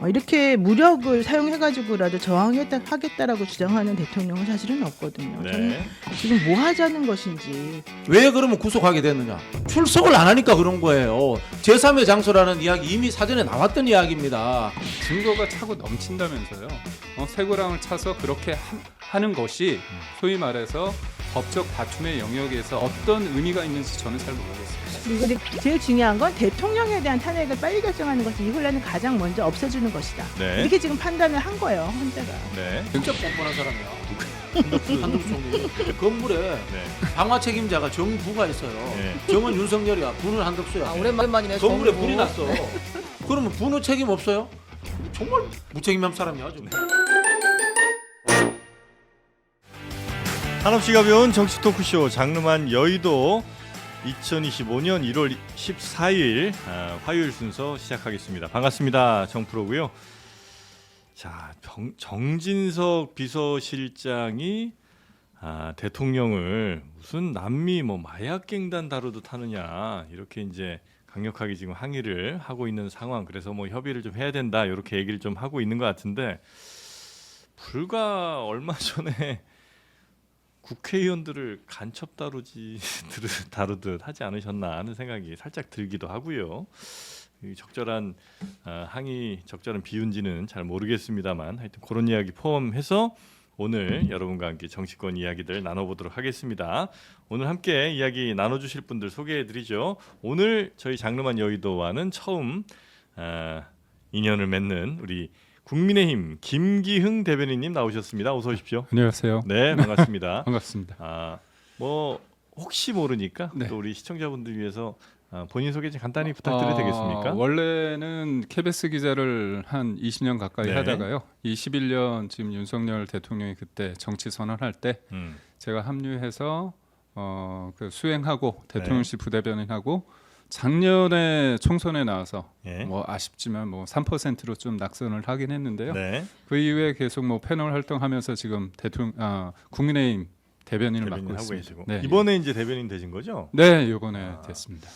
이렇게 무력을 사용해가지고라도 저항하겠다라고 주장하는 대통령은 사실은 없거든요. 저는 네. 지금 뭐 하자는 것인지. 왜 그러면 구속하게 됐느냐? 출석을 안 하니까 그런 거예요. 제3의 장소라는 이야기 이미 사전에 나왔던 이야기입니다. 증거가 차고 넘친다면서요. 쇠고랑을 차서 그렇게 하는 것이 소위 말해서 법적 다툼의 영역에서 어떤 의미가 있는지 저는 잘 모르겠습니다. 근데 제일 중요한 건 대통령에 대한 탄핵을 빨리 결정하는 것이 이 혼란을 가장 먼저 없애주는 것이다. 네. 이렇게 지금 판단을 한 거예요, 헌재가. 네. 진짜 뻔뻔한 사람이야. 한덕수 총리. 건물에 네. 방화 책임자가 정부가 있어요. 네. 정은 윤석열이야. 부는 한덕수야. 오랜만이네. 건물에 정부. 불이 났어. 그러면 부는 책임 없어요? 정말 무책임한 사람이야 지금. 한없이 가벼운 정치 토크쇼 장르만 여의도 2025년 1월 14일 화요일 순서 시작하겠습니다. 반갑습니다. 정프로고요. 자, 정진석 비서실장이 대통령을 무슨 남미 마약갱단 다루듯 하느냐 이렇게 이제 강력하게 지금 항의를 하고 있는 상황. 그래서 협의를 좀 해야 된다 이렇게 얘기를 좀 하고 있는 것 같은데 불과 얼마 전에 국회의원들을 간첩 다루듯 하지 않으셨나 하는 생각이 살짝 들기도 하고요. 적절한 항의, 적절한 비유인지는 잘 모르겠습니다만 하여튼 그런 이야기 포함해서 오늘 여러분과 함께 정치권 이야기들 나눠보도록 하겠습니다. 오늘 함께 이야기 나눠주실 분들 소개해드리죠. 오늘 저희 장르만 여의도와는 처음 인연을 맺는 우리 국민의힘 김기흥 대변인님 나오셨습니다. 어서 오십시오. 안녕하세요. 네, 반갑습니다. 반갑습니다. 혹시 모르니까 네. 또 우리 시청자분들 위해서 본인 소개 좀 간단히 부탁드려도 되겠습니까? 원래는 KBS 기자를 한 20년 가까이 네. 하다가요. 21년 지금 윤석열 대통령이 그때 정치 선언할 때 제가 합류해서 수행하고 대통령실 부대변인하고 작년에 총선에 나와서 예. 아쉽지만 3%로 좀 낙선을 하긴 했는데요. 네. 그 이후에 계속 패널 활동하면서 지금 국민의힘 대변인을 맡고 하고 있습니다. 계시고 네. 이번에 이제 대변인 되신 거죠? 네, 이번에 됐습니다.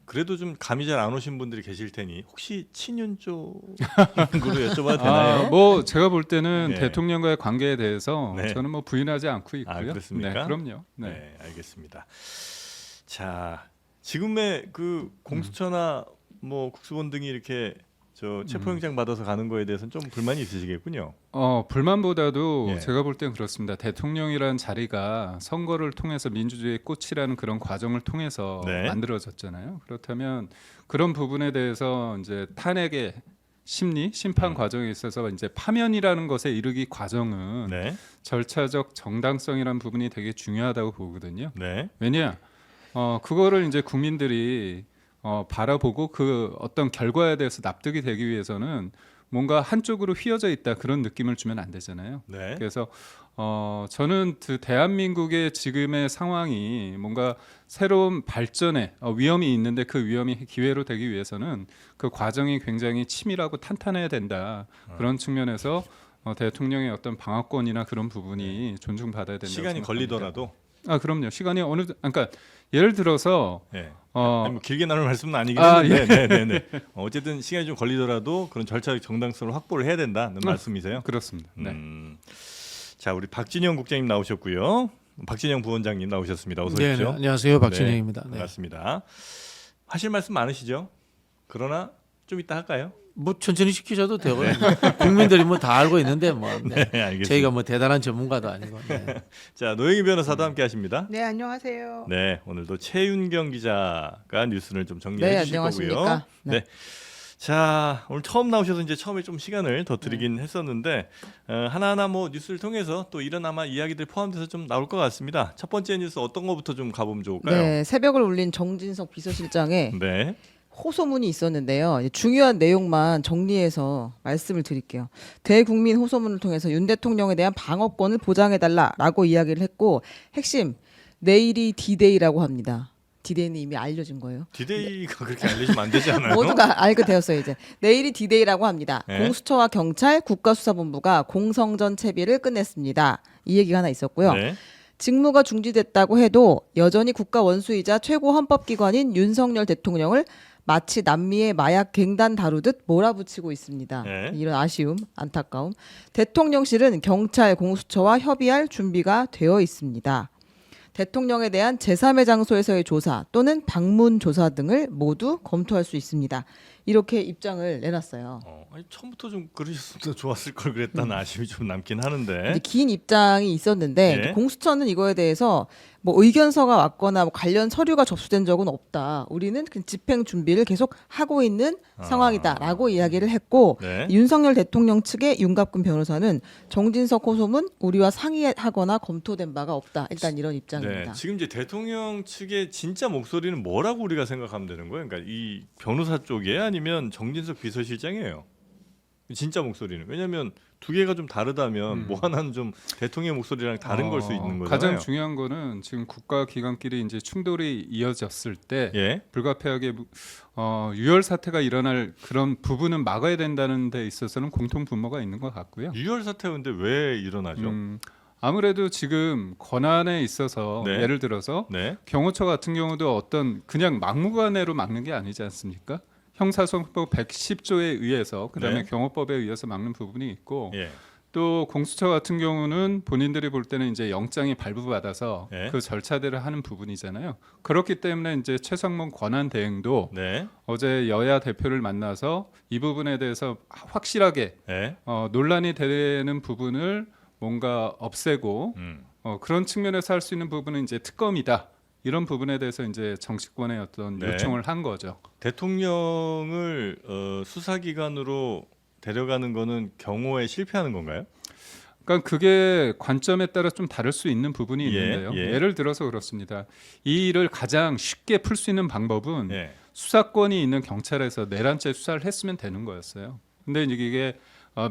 그래도 좀 감이 잘 안 오신 분들이 계실 테니 혹시 친윤 쪽으로 여쭤봐도 되나요? 제가 볼 때는 네. 대통령과의 관계에 대해서 네. 저는 부인하지 않고 있고요. 그렇습니까? 네, 그럼요. 네. 네. 알겠습니다. 자, 지금의 그 공수처나 국수본 등이 이렇게 체포영장 받아서 가는 거에 대해서는 좀 불만이 있으시겠군요. 불만보다도 예. 제가 볼 땐 그렇습니다. 대통령이라는 자리가 선거를 통해서 민주주의의 꽃이라는 그런 과정을 통해서 네. 만들어졌잖아요. 그렇다면 그런 부분에 대해서 이제 탄핵의 심판 과정에 있어서 이제 파면이라는 것에 이르기 과정은 네. 절차적 정당성이라는 부분이 되게 중요하다고 보거든요. 네. 왜냐? 그거를 이제 국민들이 바라보고 그 어떤 결과에 대해서 납득이 되기 위해서는 뭔가 한쪽으로 휘어져 있다 그런 느낌을 주면 안 되잖아요. 네. 그래서 저는 대한민국의 지금의 상황이 뭔가 새로운 발전에 위험이 있는데 그 위험이 기회로 되기 위해서는 그 과정이 굉장히 치밀하고 탄탄해야 된다. 그런 측면에서 대통령의 어떤 방어권이나 그런 부분이 존중받아야 된다. 시간이 걸리더라도 그럼요. 시간이 그러니까 예를 들어서 네. 길게 나눌 말씀은 아니긴 예. 한데 어쨌든 시간이 좀 걸리더라도 그런 절차적 정당성을 확보를 해야 된다는 말씀이세요? 그렇습니다. 네. 자, 우리 박진영 국장님 나오셨고요. 박진영 부원장님 나오셨습니다. 어서 오십시오. 네, 안녕하세요, 박진영입니다. 네. 반갑습니다. 하실 말씀 많으시죠? 그러나 좀 이따 할까요? 천천히 시키셔도 되고요. 국민들이 다 알고 있는데 네, 알겠습니다. 저희가 대단한 전문가도 아니고. 네. 자, 노영희 변호사도 함께 하십니다. 네, 안녕하세요. 네, 오늘도 최윤경 기자가 뉴스를 좀 정리해 주실 거고요. 안녕하십니까? 네. 자, 오늘 처음 나오셔서 이제 처음에 좀 시간을 더 드리긴 했었는데 하나하나 뉴스를 통해서 또 이런 아마 이야기들 포함돼서 좀 나올 것 같습니다. 첫 번째 뉴스 어떤 거부터 좀 가보면 좋을까요? 네, 새벽을 울린 정진석 비서실장의 네. 호소문이 있었는데요. 중요한 내용만 정리해서 말씀을 드릴게요. 대국민 호소문을 통해서 윤 대통령에 대한 방어권을 보장해달라라고 이야기를 했고 핵심 내일이 D-Day라고 합니다. D-Day는 이미 알려진 거예요. D-Day가 그렇게 알려지면 안 되지 않아요? 모두가 알게 되었어요. 이제 내일이 D-Day라고 합니다. 네. 공수처와 경찰, 국가수사본부가 공성전 채비를 끝냈습니다. 이 얘기가 하나 있었고요. 네. 직무가 중지됐다고 해도 여전히 국가 원수이자 최고 헌법기관인 윤석열 대통령을 마치 남미의 마약 갱단 다루듯 몰아붙이고 있습니다. 네. 이런 아쉬움, 안타까움. 대통령실은 경찰, 공수처와 협의할 준비가 되어 있습니다. 대통령에 대한 제3의 장소에서의 조사 또는 방문 조사 등을 모두 검토할 수 있습니다. 이렇게 입장을 내놨어요. 아니, 처음부터 좀 그러셨으면 좋았을 걸 그랬다는 아쉬움이 좀 남긴 하는데. 이제 긴 입장이 있었는데 예. 공수처는 이거에 대해서 뭐 의견서가 왔거나 뭐 관련 서류가 접수된 적은 없다. 우리는 그 집행 준비를 계속 하고 있는 상황이다라고 이야기를 했고 네. 윤석열 대통령 측의 윤갑근 변호사는 정진석 호소문 우리와 상의하거나 검토된 바가 없다. 일단 이런 입장입니다. 네, 지금 이제 대통령 측의 진짜 목소리는 뭐라고 우리가 생각하면 되는 거예요? 그러니까 이 변호사 쪽에 아니면 정진석 비서실장이에요. 진짜 목소리는. 왜냐하면 두 개가 좀 다르다면 뭐 하나는 좀 대통령 목소리랑 다른 걸 수 있는 거잖아요. 가장 중요한 거는 지금 국가 기관끼리 이제 충돌이 이어졌을 때 예. 불가피하게 유혈 사태가 일어날 그런 부분은 막아야 된다는 데 있어서는 공통 분모가 있는 것 같고요. 유혈 사태가 근데 왜 일어나죠? 아무래도 지금 권한에 있어서 네. 예를 들어서 네. 경호처 같은 경우도 어떤 그냥 막무가내로 막는 게 아니지 않습니까? 형사소송법 110조에 의해서 그다음에 네. 경호법에 의해서 막는 부분이 있고 예. 또 공수처 같은 경우는 본인들이 볼 때는 이제 영장이 발부받아서 네. 그 절차대로 하는 부분이잖아요. 그렇기 때문에 이제 최상목 권한 대행도 네. 어제 여야 대표를 만나서 이 부분에 대해서 확실하게 네. 논란이 되는 부분을 뭔가 없애고 그런 측면에서 할 수 있는 부분은 이제 특검이다. 이런 부분에 대해서 이제 정치권의 어떤 네. 요청을 한 거죠. 대통령을 수사기관으로 데려가는 거는 경호에 실패하는 건가요? 그러니까 그게 관점에 따라 좀 다를 수 있는 부분이 예, 있는데요. 예. 예를 들어서 그렇습니다. 이 일을 가장 쉽게 풀 수 있는 방법은 예. 수사권이 있는 경찰에서 내란죄 수사를 했으면 되는 거였어요. 근데 이게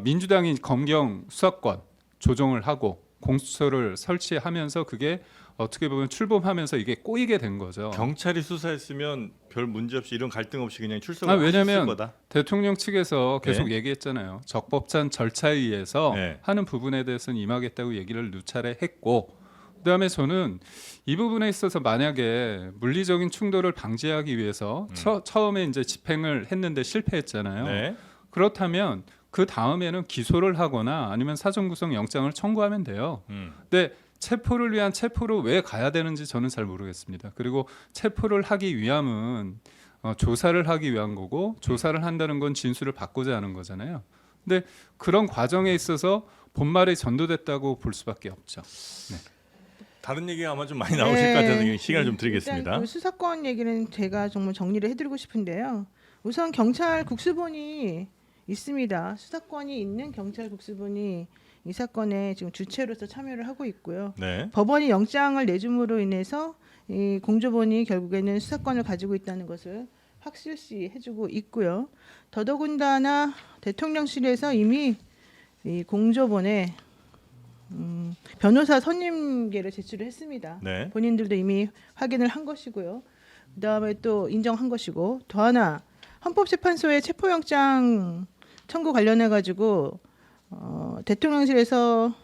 민주당이 검경 수사권 조정을 하고 공수처를 설치하면서 그게 어떻게 보면 출범하면서 이게 꼬이게 된 거죠. 경찰이 수사했으면 별 문제 없이 이런 갈등 없이 그냥 출석을 왜냐하면 했을 거다. 대통령 측에서 계속 네. 얘기했잖아요. 적법한 절차에 의해서 네. 하는 부분에 대해서는 임하겠다고 얘기를 누차례 했고 그다음에 저는 이 부분에 있어서 만약에 물리적인 충돌을 방지하기 위해서 처음에 이제 집행을 했는데 실패했잖아요. 네. 그렇다면 그 다음에는 기소를 하거나 아니면 사전 구속 영장을 청구하면 돼요. 근데 체포를 위한 체포로 왜 가야 되는지 저는 잘 모르겠습니다. 그리고 체포를 하기 위함은 조사를 하기 위한 거고 조사를 한다는 건 진술을 받고자 하는 거잖아요. 근데 그런 과정에 있어서 본말이 전도됐다고 볼 수밖에 없죠. 다른 얘기가 아마 좀 많이 나오실 것 같아서 시간을 좀 드리겠습니다. 일단 그 수사권 얘기는 제가 정말 정리를 해드리고 싶은데요. 우선 경찰 국수본이 있습니다. 수사권이 있는 경찰 국수본이 이 사건에 지금 주체로서 참여를 하고 있고요. 네. 법원이 영장을 내줌으로 인해서 이 공조본이 결국에는 수사권을 가지고 있다는 것을 확실시 해주고 있고요. 더더군다나 대통령실에서 이미 이 공조본에 변호사 선임계를 제출을 했습니다. 네. 본인들도 이미 확인을 한 것이고요. 그다음에 또 인정한 것이고 더 하나 헌법재판소의 체포영장 청구 관련해 가지고 대통령실에서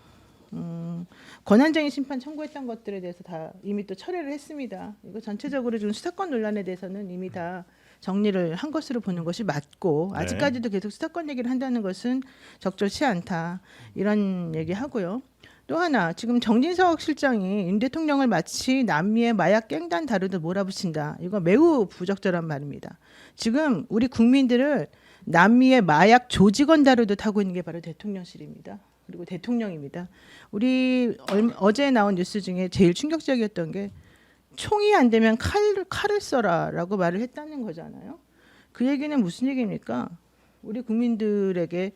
권한쟁의 심판 청구했던 것들에 대해서 다 이미 또 철회를 했습니다. 이거 전체적으로 지금 수사권 논란에 대해서는 이미 다 정리를 한 것으로 보는 것이 맞고 네. 아직까지도 계속 수사권 얘기를 한다는 것은 적절치 않다 이런 얘기하고요. 또 하나 지금 정진석 실장이 윤 대통령을 마치 남미의 마약 갱단 다루듯 몰아붙인다. 이거 매우 부적절한 말입니다. 지금 우리 국민들을 남미의 마약 조직원 다루듯 하고 있는 게 바로 대통령실입니다. 그리고 대통령입니다. 우리 어제 나온 뉴스 중에 제일 충격적이었던 게 총이 안 되면 칼을 써라라고 말을 했다는 거잖아요. 그 얘기는 무슨 얘기입니까? 우리 국민들에게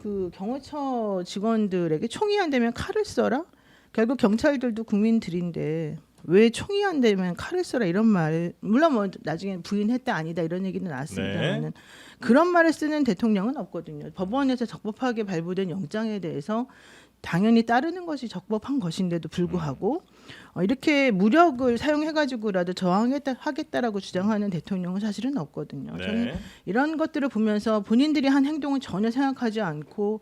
그 경호처 직원들에게 총이 안 되면 칼을 써라? 결국 경찰들도 국민들인데 왜 총이 안 되면 칼을 써라 이런 말 물론 뭐 나중에 부인했다 아니다 이런 얘기는 나왔습니다만은 네. 그런 말을 쓰는 대통령은 없거든요. 법원에서 적법하게 발부된 영장에 대해서 당연히 따르는 것이 적법한 것인데도 불구하고 이렇게 무력을 사용해가지고라도 하겠다라고 주장하는 대통령은 사실은 없거든요. 저는 네. 이런 것들을 보면서 본인들이 한 행동은 전혀 생각하지 않고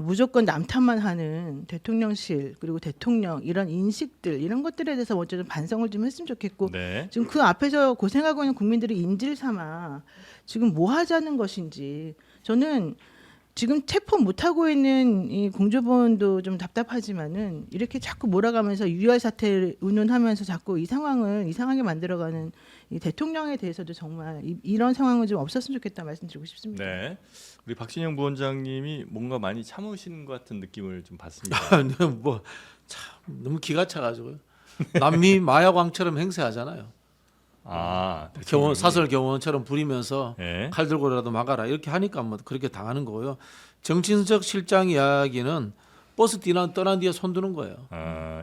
무조건 남탓만 하는 대통령실 그리고 대통령 이런 인식들 이런 것들에 대해서 먼저 좀 반성을 좀 했으면 좋겠고 네. 지금 그 앞에서 고생하고 있는 국민들이 인질 삼아 지금 뭐 하자는 것인지 저는 지금 체포 못하고 있는 이 공조본도 좀 답답하지만은 이렇게 자꾸 몰아가면서 유혈 사태를 운운하면서 자꾸 이 상황을 이상하게 만들어가는 이 대통령에 대해서도 정말 이런 상황은 좀 없었으면 좋겠다 말씀드리고 싶습니다. 네. 우리 박진영 부원장님이 뭔가 많이 참으시는 것 같은 느낌을 좀 받습니다. 뭐 참 너무 기가 차가지고요. 남미 마약왕처럼 행세하잖아요. 대통령이. 사설 경호원처럼 부리면서 네. 칼 들고라도 막아라 이렇게 하니까 뭐 그렇게 당하는 거고요. 정진석 실장 이야기는 버스 떠난 뒤에 손드는 거예요.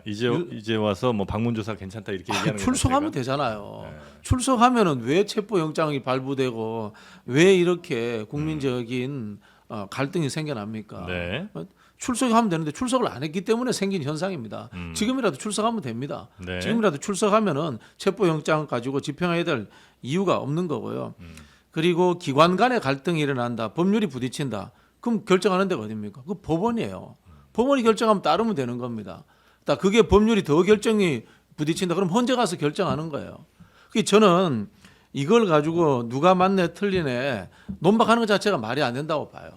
이제 와서 뭐 방문조사 괜찮다 이렇게 얘기하는 출석하면 것 되잖아요. 네. 출석하면은 왜 체포영장이 발부되고 왜 이렇게 국민적인 갈등이 생겨납니까? 네. 출석하면 되는데 출석을 안 했기 때문에 생긴 현상입니다. 지금이라도 출석하면 됩니다. 네. 지금이라도 출석하면은 체포영장 가지고 집행해야 될 이유가 없는 거고요. 그리고 기관 간의 갈등이 일어난다. 법률이 부딪힌다. 그럼 결정하는 데가 어딥니까? 그 법원이에요. 법원이 결정하면 따르면 되는 겁니다. 그게 법률이 더 결정이 부딪힌다. 그럼 헌재 가서 결정하는 거예요. 저는 이걸 가지고 누가 맞네 틀리네 논박하는 것 자체가 말이 안 된다고 봐요.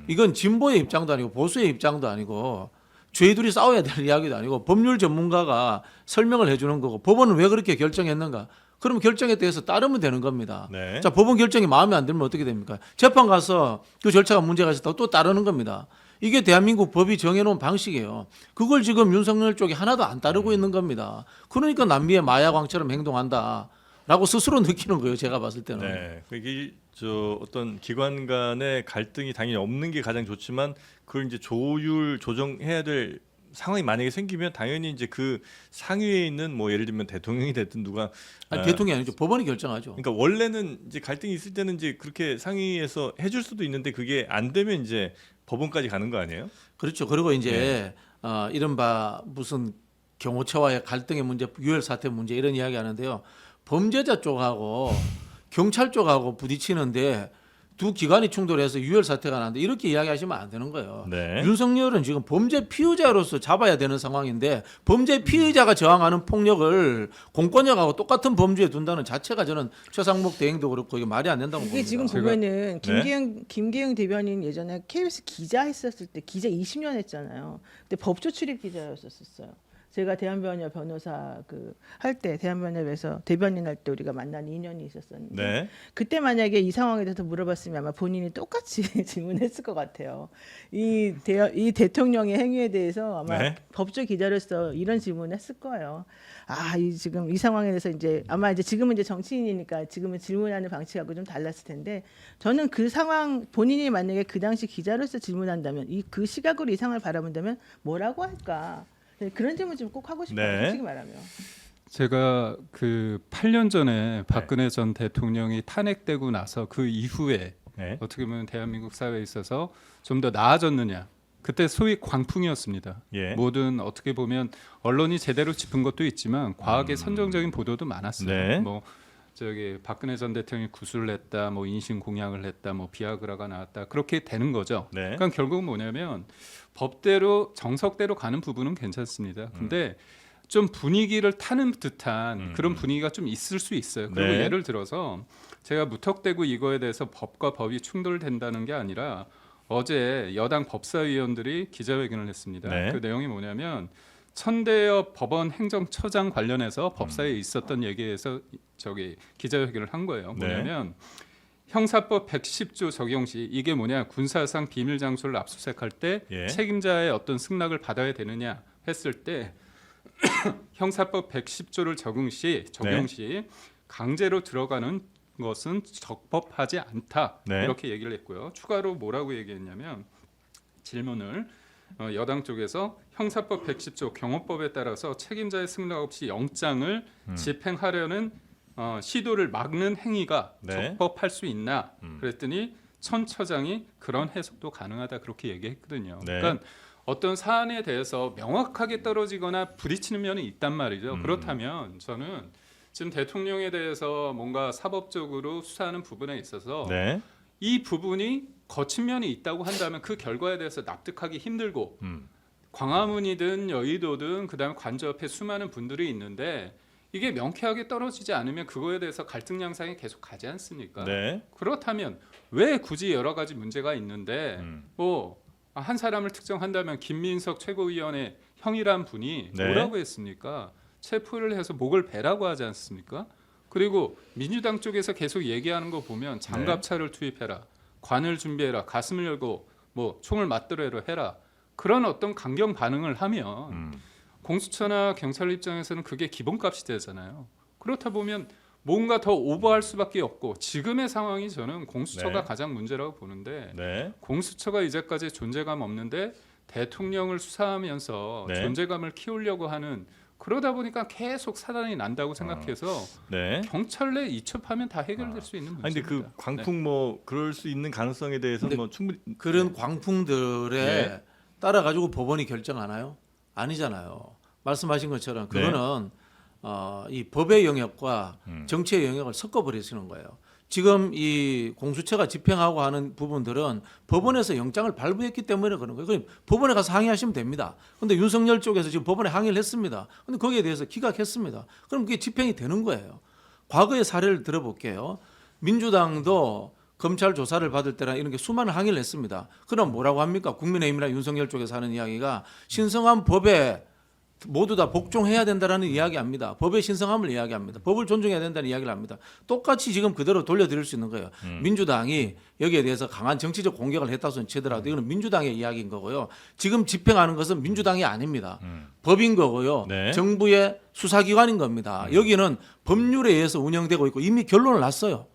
이건 진보의 입장도 아니고 보수의 입장도 아니고 저희들이 싸워야 될 이야기도 아니고 법률 전문가가 설명을 해주는 거고 법원은 왜 그렇게 결정했는가? 그럼 결정에 대해서 따르면 되는 겁니다. 네. 자, 법원 결정이 마음에 안 들면 어떻게 됩니까? 재판 가서 그 절차가 문제가 있었다고 또 따르는 겁니다. 이게 대한민국 법이 정해놓은 방식이에요. 그걸 지금 윤석열 쪽이 하나도 안 따르고 있는 겁니다. 그러니까 남미의 마약왕처럼 행동한다라고 스스로 느끼는 거예요. 제가 봤을 때는. 네. 이게 어떤 기관 간의 갈등이 당연히 없는 게 가장 좋지만 그걸 이제 조정해야 될 상황이 만약에 생기면 당연히 이제 그 상위에 있는 뭐 예를 들면 대통령이 됐든 누가 대통령이 아니죠. 법원이 결정하죠. 그러니까 원래는 이제 갈등이 있을 때는 이제 그렇게 상위에서 해줄 수도 있는데 그게 안 되면 이제 법원까지 가는 거 아니에요? 그렇죠. 그리고 이제 이른바 무슨 경호처와의 갈등의 문제, 유혈 사태 문제 이런 이야기 하는데요. 범죄자 쪽하고 경찰 쪽하고 부딪히는데 두 기관이 충돌해서 유혈 사태가 나는데 이렇게 이야기하시면 안 되는 거예요. 네. 윤석열은 지금 범죄 피의자로서 잡아야 되는 상황인데 범죄 피의자가 저항하는 폭력을 공권력하고 똑같은 범주에 둔다는 자체가 저는 최상목 대행도 그렇고 이게 말이 안 된다고 이게 봅니다. 지금 보면은 네. 김계영 대변인 예전에 KBS 기자 했었을 때 기자 20년 했잖아요. 근데 법조 출입 기자였었어요. 제가 대한변협 변호사 할 때 대한변협에서 대변인 할 때 우리가 만난 인연이 있었었는데 네. 그때 만약에 이 상황에 대해서 물어봤으면 아마 본인이 똑같이 질문했을 것 같아요. 이 대통령의 행위에 대해서 아마 네. 법조 기자로서 이런 질문했을 거예요. 지금 이 상황에 대해서 이제 아마 이제 지금은 이제 정치인이니까 지금은 질문하는 방식하고 좀 달랐을 텐데 저는 그 상황 본인이 만약에 그 당시 기자로서 질문한다면 그 시각으로 이 상황을 바라본다면 뭐라고 할까? 네, 그런 질문 좀 꼭 하고 싶어요. 네. 솔직히 말하면. 제가 그 8년 전에 박근혜 전 대통령이 탄핵되고 나서 그 이후에 네. 어떻게 보면 대한민국 사회에 있어서 좀 더 나아졌느냐. 그때 소위 광풍이었습니다. 예. 모든 어떻게 보면 언론이 제대로 짚은 것도 있지만 과하게 선정적인 보도도 많았어요. 네. 뭐 박근혜 전 대통령이 구술을 했다, 뭐 인신 공약을 했다, 뭐 비아그라가 나왔다 그렇게 되는 거죠. 네. 그러니까 결국은 뭐냐면 법대로 정석대로 가는 부분은 괜찮습니다. 근데 좀 분위기를 타는 듯한 그런 분위기가 좀 있을 수 있어요. 그리고 네. 예를 들어서 제가 무턱대고 이거에 대해서 법과 법이 충돌된다는 게 아니라 어제 여당 법사위원들이 기자회견을 했습니다. 네. 그 내용이 뭐냐면 천대엽 법원 행정처장 관련해서 법사위에 있었던 얘기에서 기자회견을 한 거예요. 뭐냐면 형사법 110조 적용 시 이게 뭐냐 군사상 비밀 장소를 압수수색할 때 예. 책임자의 어떤 승낙을 받아야 되느냐 했을 때 형사법 110조를 적용 시 강제로 들어가는 것은 적법하지 않다 네. 이렇게 얘기를 했고요. 추가로 뭐라고 얘기했냐면 질문을 여당 쪽에서 형사법 110조 경호법에 따라서 책임자의 승낙 없이 영장을 집행하려는 시도를 막는 행위가 네. 적법할 수 있나 그랬더니 천 처장이 그런 해석도 가능하다 그렇게 얘기했거든요. 네. 그러니까 어떤 사안에 대해서 명확하게 떨어지거나 부딪히는 면이 있단 말이죠. 그렇다면 저는 지금 대통령에 대해서 뭔가 사법적으로 수사하는 부분에 있어서 네. 이 부분이 거친 면이 있다고 한다면 그 결과에 대해서 납득하기 힘들고 광화문이든 여의도든 그다음에 관저 옆에 수많은 분들이 있는데 이게 명쾌하게 떨어지지 않으면 그거에 대해서 갈등 양상이 계속 가지 않습니까? 네. 그렇다면 왜 굳이 여러 가지 문제가 있는데 뭐 한 사람을 특정한다면 김민석 최고위원의 형이란 분이 네. 뭐라고 했습니까? 체포를 해서 목을 베라고 하지 않습니까? 그리고 민주당 쪽에서 계속 얘기하는 거 보면 장갑차를 투입해라, 관을 준비해라, 가슴을 열고 뭐 총을 맞들어라 해라. 그런 어떤 강경 반응을 하면 공수처나 경찰 입장에서는 그게 기본값이 되잖아요. 그렇다 보면 뭔가 더 오버할 수밖에 없고 지금의 상황이 저는 공수처가 네. 가장 문제라고 보는데 네. 공수처가 이제까지 존재감 없는데 대통령을 수사하면서 네. 존재감을 키우려고 하는 그러다 보니까 계속 사단이 난다고 생각해서 네. 경찰 내 이첩하면 다 해결될 수 있는 아니 문제입니다. 근데 그 광풍 뭐 그럴 수 있는 가능성에 대해서는 근데 뭐 충분히 그런 광풍들에 네. 따라 가지고 법원이 결정하나요? 아니잖아요. 말씀하신 것처럼 그거는 이 법의 영역과 정치의 영역을 섞어버리시는 거예요. 지금 이 공수처가 집행하고 하는 부분들은 법원에서 영장을 발부했기 때문에 그런 거예요. 그럼 법원에 가서 항의하시면 됩니다. 그런데 윤석열 쪽에서 지금 법원에 항의를 했습니다. 그런데 거기에 대해서 기각했습니다. 그럼 그게 집행이 되는 거예요. 과거의 사례를 들어볼게요. 민주당도 검찰 조사를 받을 때나 이런 게 수많은 항의를 했습니다. 그럼 뭐라고 합니까? 국민의힘이나 윤석열 쪽에서 하는 이야기가 신성한 법에 모두 다 복종해야 된다라는 이야기합니다. 법의 신성함을 이야기합니다. 법을 존중해야 된다는 이야기를 합니다. 똑같이 지금 그대로 돌려드릴 수 있는 거예요. 민주당이 여기에 대해서 강한 정치적 공격을 했다고 치더라도 이거는 민주당의 이야기인 거고요. 지금 집행하는 것은 민주당이 아닙니다. 법인 거고요. 네. 정부의 수사기관인 겁니다. 여기는 법률에 의해서 운영되고 있고 이미 결론을 났어요.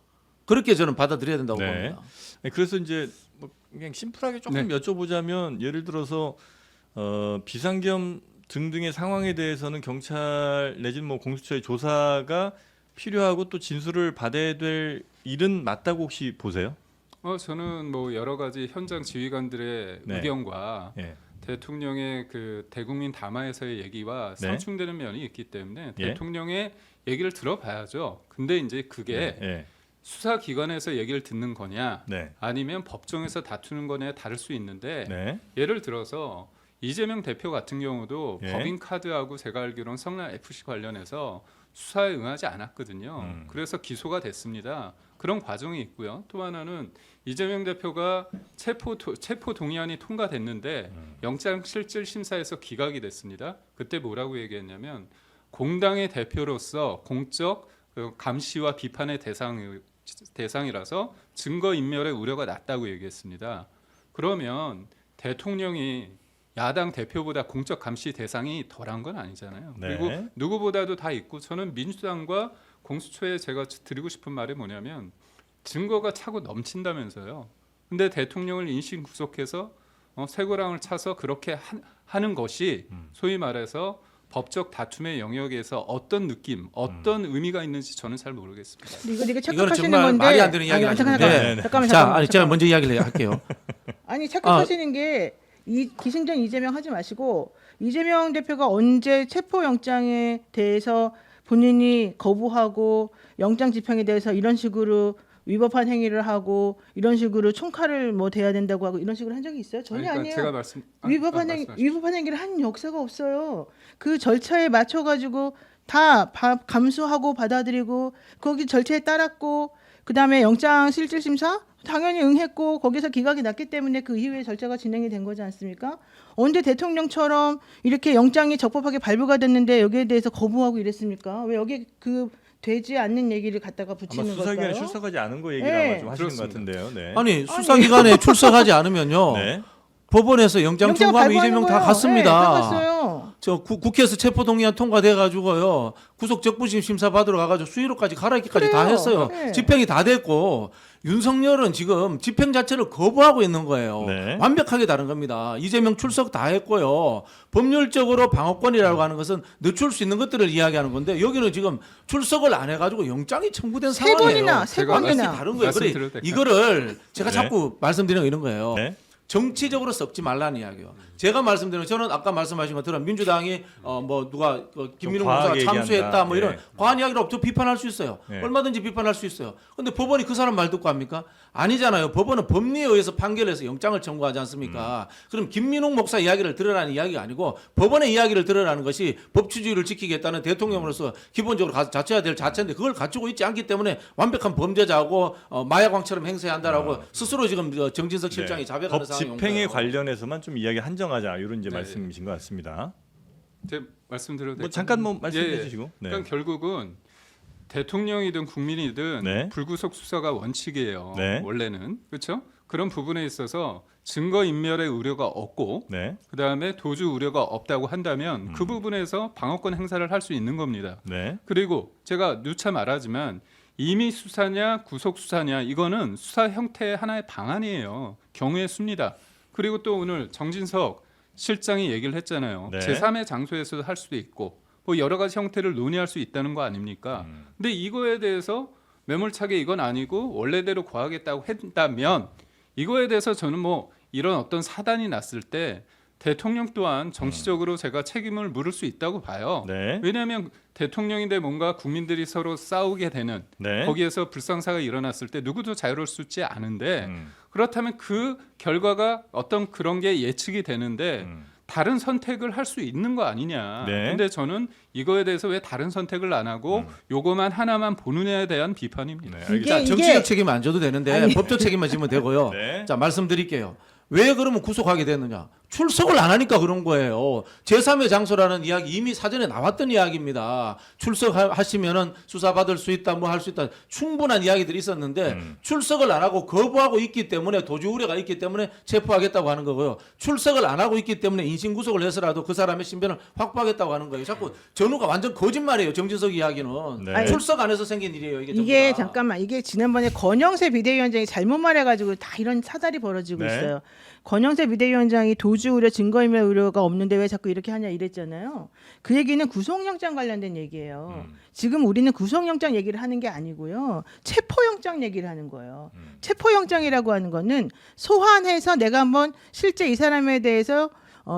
그렇게 저는 받아들여야 된다고 네. 봅니다. 네, 그래서 이제 뭐 그냥 심플하게 조금 여쭤보자면 예를 들어서 비상겸 등등의 상황에 대해서는 경찰 내지는 뭐 공수처의 조사가 필요하고 또 진술을 받아야 될 일은 맞다고 혹시 보세요? 저는 뭐 여러 가지 현장 지휘관들의 네. 의견과 예. 대통령의 그 대국민 담화에서의 얘기와 네. 상충되는 면이 있기 때문에 예. 대통령의 얘기를 들어봐야죠. 근데 이제 그게 예. 수사기관에서 얘기를 듣는 거냐 네. 아니면 법정에서 다투는 거냐에 다를 수 있는데 네. 예를 들어서 이재명 대표 같은 경우도 예. 법인카드하고 제가 알기로는 성남 FC 관련해서 수사에 응하지 않았거든요. 그래서 기소가 됐습니다. 그런 과정이 있고요. 또 하나는 이재명 대표가 체포 동의안이 통과됐는데 영장실질심사에서 기각이 됐습니다. 그때 뭐라고 얘기했냐면 공당의 대표로서 공적 감시와 비판의 대상이라서 증거인멸의 우려가 낮다고 얘기했습니다. 그러면 대통령이 야당 대표보다 공적 감시 대상이 덜한 건 아니잖아요. 네. 그리고 누구보다도 다 있고 저는 민주당과 공수처에 제가 드리고 싶은 말이 뭐냐면 증거가 차고 넘친다면서요. 근데 대통령을 인신 구속해서 쇠고랑을 차서 그렇게 하는 것이 소위 말해서 법적 다툼의 영역에서 어떤 느낌, 어떤 의미가 있는지 저는 잘 모르겠습니다. 이거 이거는 착각하시는 정말 건데 말이 안 되는 이야기가 아니, 잠깐만, 아닌데. 잠깐만. 자, 아니 제가 먼저 이야기를 할게요. 아니 착각하시는 게 이 기승전 이재명 하지 마시고 이재명 대표가 언제 체포영장에 대해서 본인이 거부하고 영장 집행에 대해서 이런 식으로 위법한 행위를 하고 이런 식으로 총칼을 뭐 대야 된다고 하고 이런 식으로 한 적이 있어요? 전혀 그러니까 아니에요. 제가 말씀하십시오. 위법한 행위를 한 역사가 없어요. 그 절차에 맞춰 가지고 다 감수하고 받아들이고 거기 절차에 따랐고 그다음에 영장 실질 심사 당연히 응했고 거기서 기각이 났기 때문에 그 이후에 절차가 진행이 된 거지 않습니까? 언제 대통령처럼 이렇게 영장이 적법하게 발부가 됐는데 여기에 대해서 거부하고 이랬습니까? 왜 여기 그 되지 않는 얘기를 갖다가 아마 붙이는 수사기관에 걸까요? 출석하지 않은 거 얘기를 네. 아마 좀 하시는 것 그렇습니다. 같은데요. 네. 아니 수사기관에 출석하지 않으면요. 네. 법원에서 영장 청구하면 이재명 다 갔습니다. 네, 다 갔어요. 저 국회에서 체포동의안 통과돼 가지고요 구속적부심 심사 받으러 가가지고 수의로까지 갈아입기까지 다 그래요. 했어요. 네. 집행이 다 됐고 윤석열은 지금 집행 자체를 거부하고 있는 거예요. 네. 완벽하게 다른 겁니다. 이재명 출석 다 했고요. 법률적으로 방어권이라고 하는 것은 늦출 수 있는 것들을 이야기하는 건데 여기는 지금 출석을 안 해가지고 영장이 청구된 세 상황이에요. 번이나 세 제가 완벽히 번이나 다른 거예요. 그래 말씀드려도 될까요? 이거를 제가 네. 자꾸 말씀드리는 거 이런 거예요. 네. 정치적으로 썩지 말라는 이야기요. 제가 말씀드리는 저는 아까 말씀하신 것처럼 민주당이 뭐 누가 김민웅 과하게 목사가 참수했다 얘기한다. 뭐 이런 예. 과한 이야기를 저 비판할 수 있어요. 예. 얼마든지 비판할 수 있어요. 근데 법원이 그 사람 말 듣고 합니까? 아니잖아요. 법원은 법리에 의해서 판결해서 영장을 청구하지 않습니까? 그럼 김민웅 목사 이야기를 들으라는 이야기가 아니고 법원의 이야기를 들으라는 것이 법치주의를 지키겠다는 대통령으로서 기본적으로 갖춰야 될 자체인데 그걸 갖추고 있지 않기 때문에 완벽한 범죄자하고 마약왕처럼 행세해야 한다라고 스스로 지금 정진석 실장이 자백하는 법 상황이 온 집행에 거예요. 관련해서만 좀 이야기 한정하자 이런 이제 네. 말씀이신 것 같습니다. 제 말씀드려도 뭐 될까요? 잠깐 뭐 말씀해 예, 예. 주시고. 네. 그러니까 결국은 대통령이든 국민이든 네. 불구속 수사가 원칙이에요. 네. 원래는 그렇죠? 그런 부분에 있어서 증거 인멸의 우려가 없고 네. 그다음에 도주 우려가 없다고 한다면 그 부분에서 방어권 행사를 할 수 있는 겁니다. 네. 그리고 제가 누차 말하지만 임의 수사냐 구속 수사냐 이거는 수사 형태의 하나의 방안이에요. 경우의 수입니다. 그리고 또 오늘 정진석 실장이 얘기를 했잖아요. 네. 제3의 장소에서도 할 수도 있고 뭐 여러 가지 형태를 논의할 수 있다는 거 아닙니까? 근데 이거에 대해서 매몰차게 이건 아니고 원래대로 구하겠다고 했다면 이거에 대해서 저는 뭐 이런 어떤 사단이 났을 때 대통령 또한 정치적으로 제가 책임을 물을 수 있다고 봐요. 네. 왜냐하면 대통령인데 뭔가 국민들이 서로 싸우게 되는 네. 거기에서 불상사가 일어났을 때 누구도 자유로울 수 있지 않은데 음. 그렇다면 그 결과가 어떤 그런 게 예측이 되는데 음. 다른 선택을 할 수 있는 거 아니냐. 네. 근데 저는 이거에 대해서 왜 다른 선택을 안 하고 요거만 하나만 보느냐에 대한 비판입니다. 네. 이게- 알겠습니다. 자, 정치적 책임은 안 져도 되는데 법적 책임만 지면 되고요. 네. 자, 말씀드릴게요. 왜 그러면 구속하게 됐느냐? 출석을 안 하니까 그런 거예요. 제3의 장소라는 이야기 이미 사전에 나왔던 이야기입니다. 출석하시면은 수사받을 수 있다, 뭐 할 수 있다. 충분한 이야기들이 있었는데 출석을 안 하고 거부하고 있기 때문에 도주 우려가 있기 때문에 체포하겠다고 하는 거고요. 출석을 안 하고 있기 때문에 인신구속을 해서라도 그 사람의 신변을 확보하겠다고 하는 거예요. 자꾸 전후가 완전 거짓말이에요. 정진석 이야기는. 네. 출석 안 해서 생긴 일이에요. 이게 전부 이게 다. 잠깐만 이게 지난번에 권영세 비대위원장이 잘못 말해가지고 다 이런 사달이 벌어지고 네. 있어요. 권영세 비대위원장이 도주 우려, 증거인멸 우려가 없는데 왜 자꾸 이렇게 하냐 이랬잖아요. 그 얘기는 구속영장 관련된 얘기예요. 지금 우리는 구속영장 얘기를 하는 게 아니고요. 체포영장 얘기를 하는 거예요. 체포영장이라고 하는 거는 소환해서 내가 한번 실제 이 사람에 대해서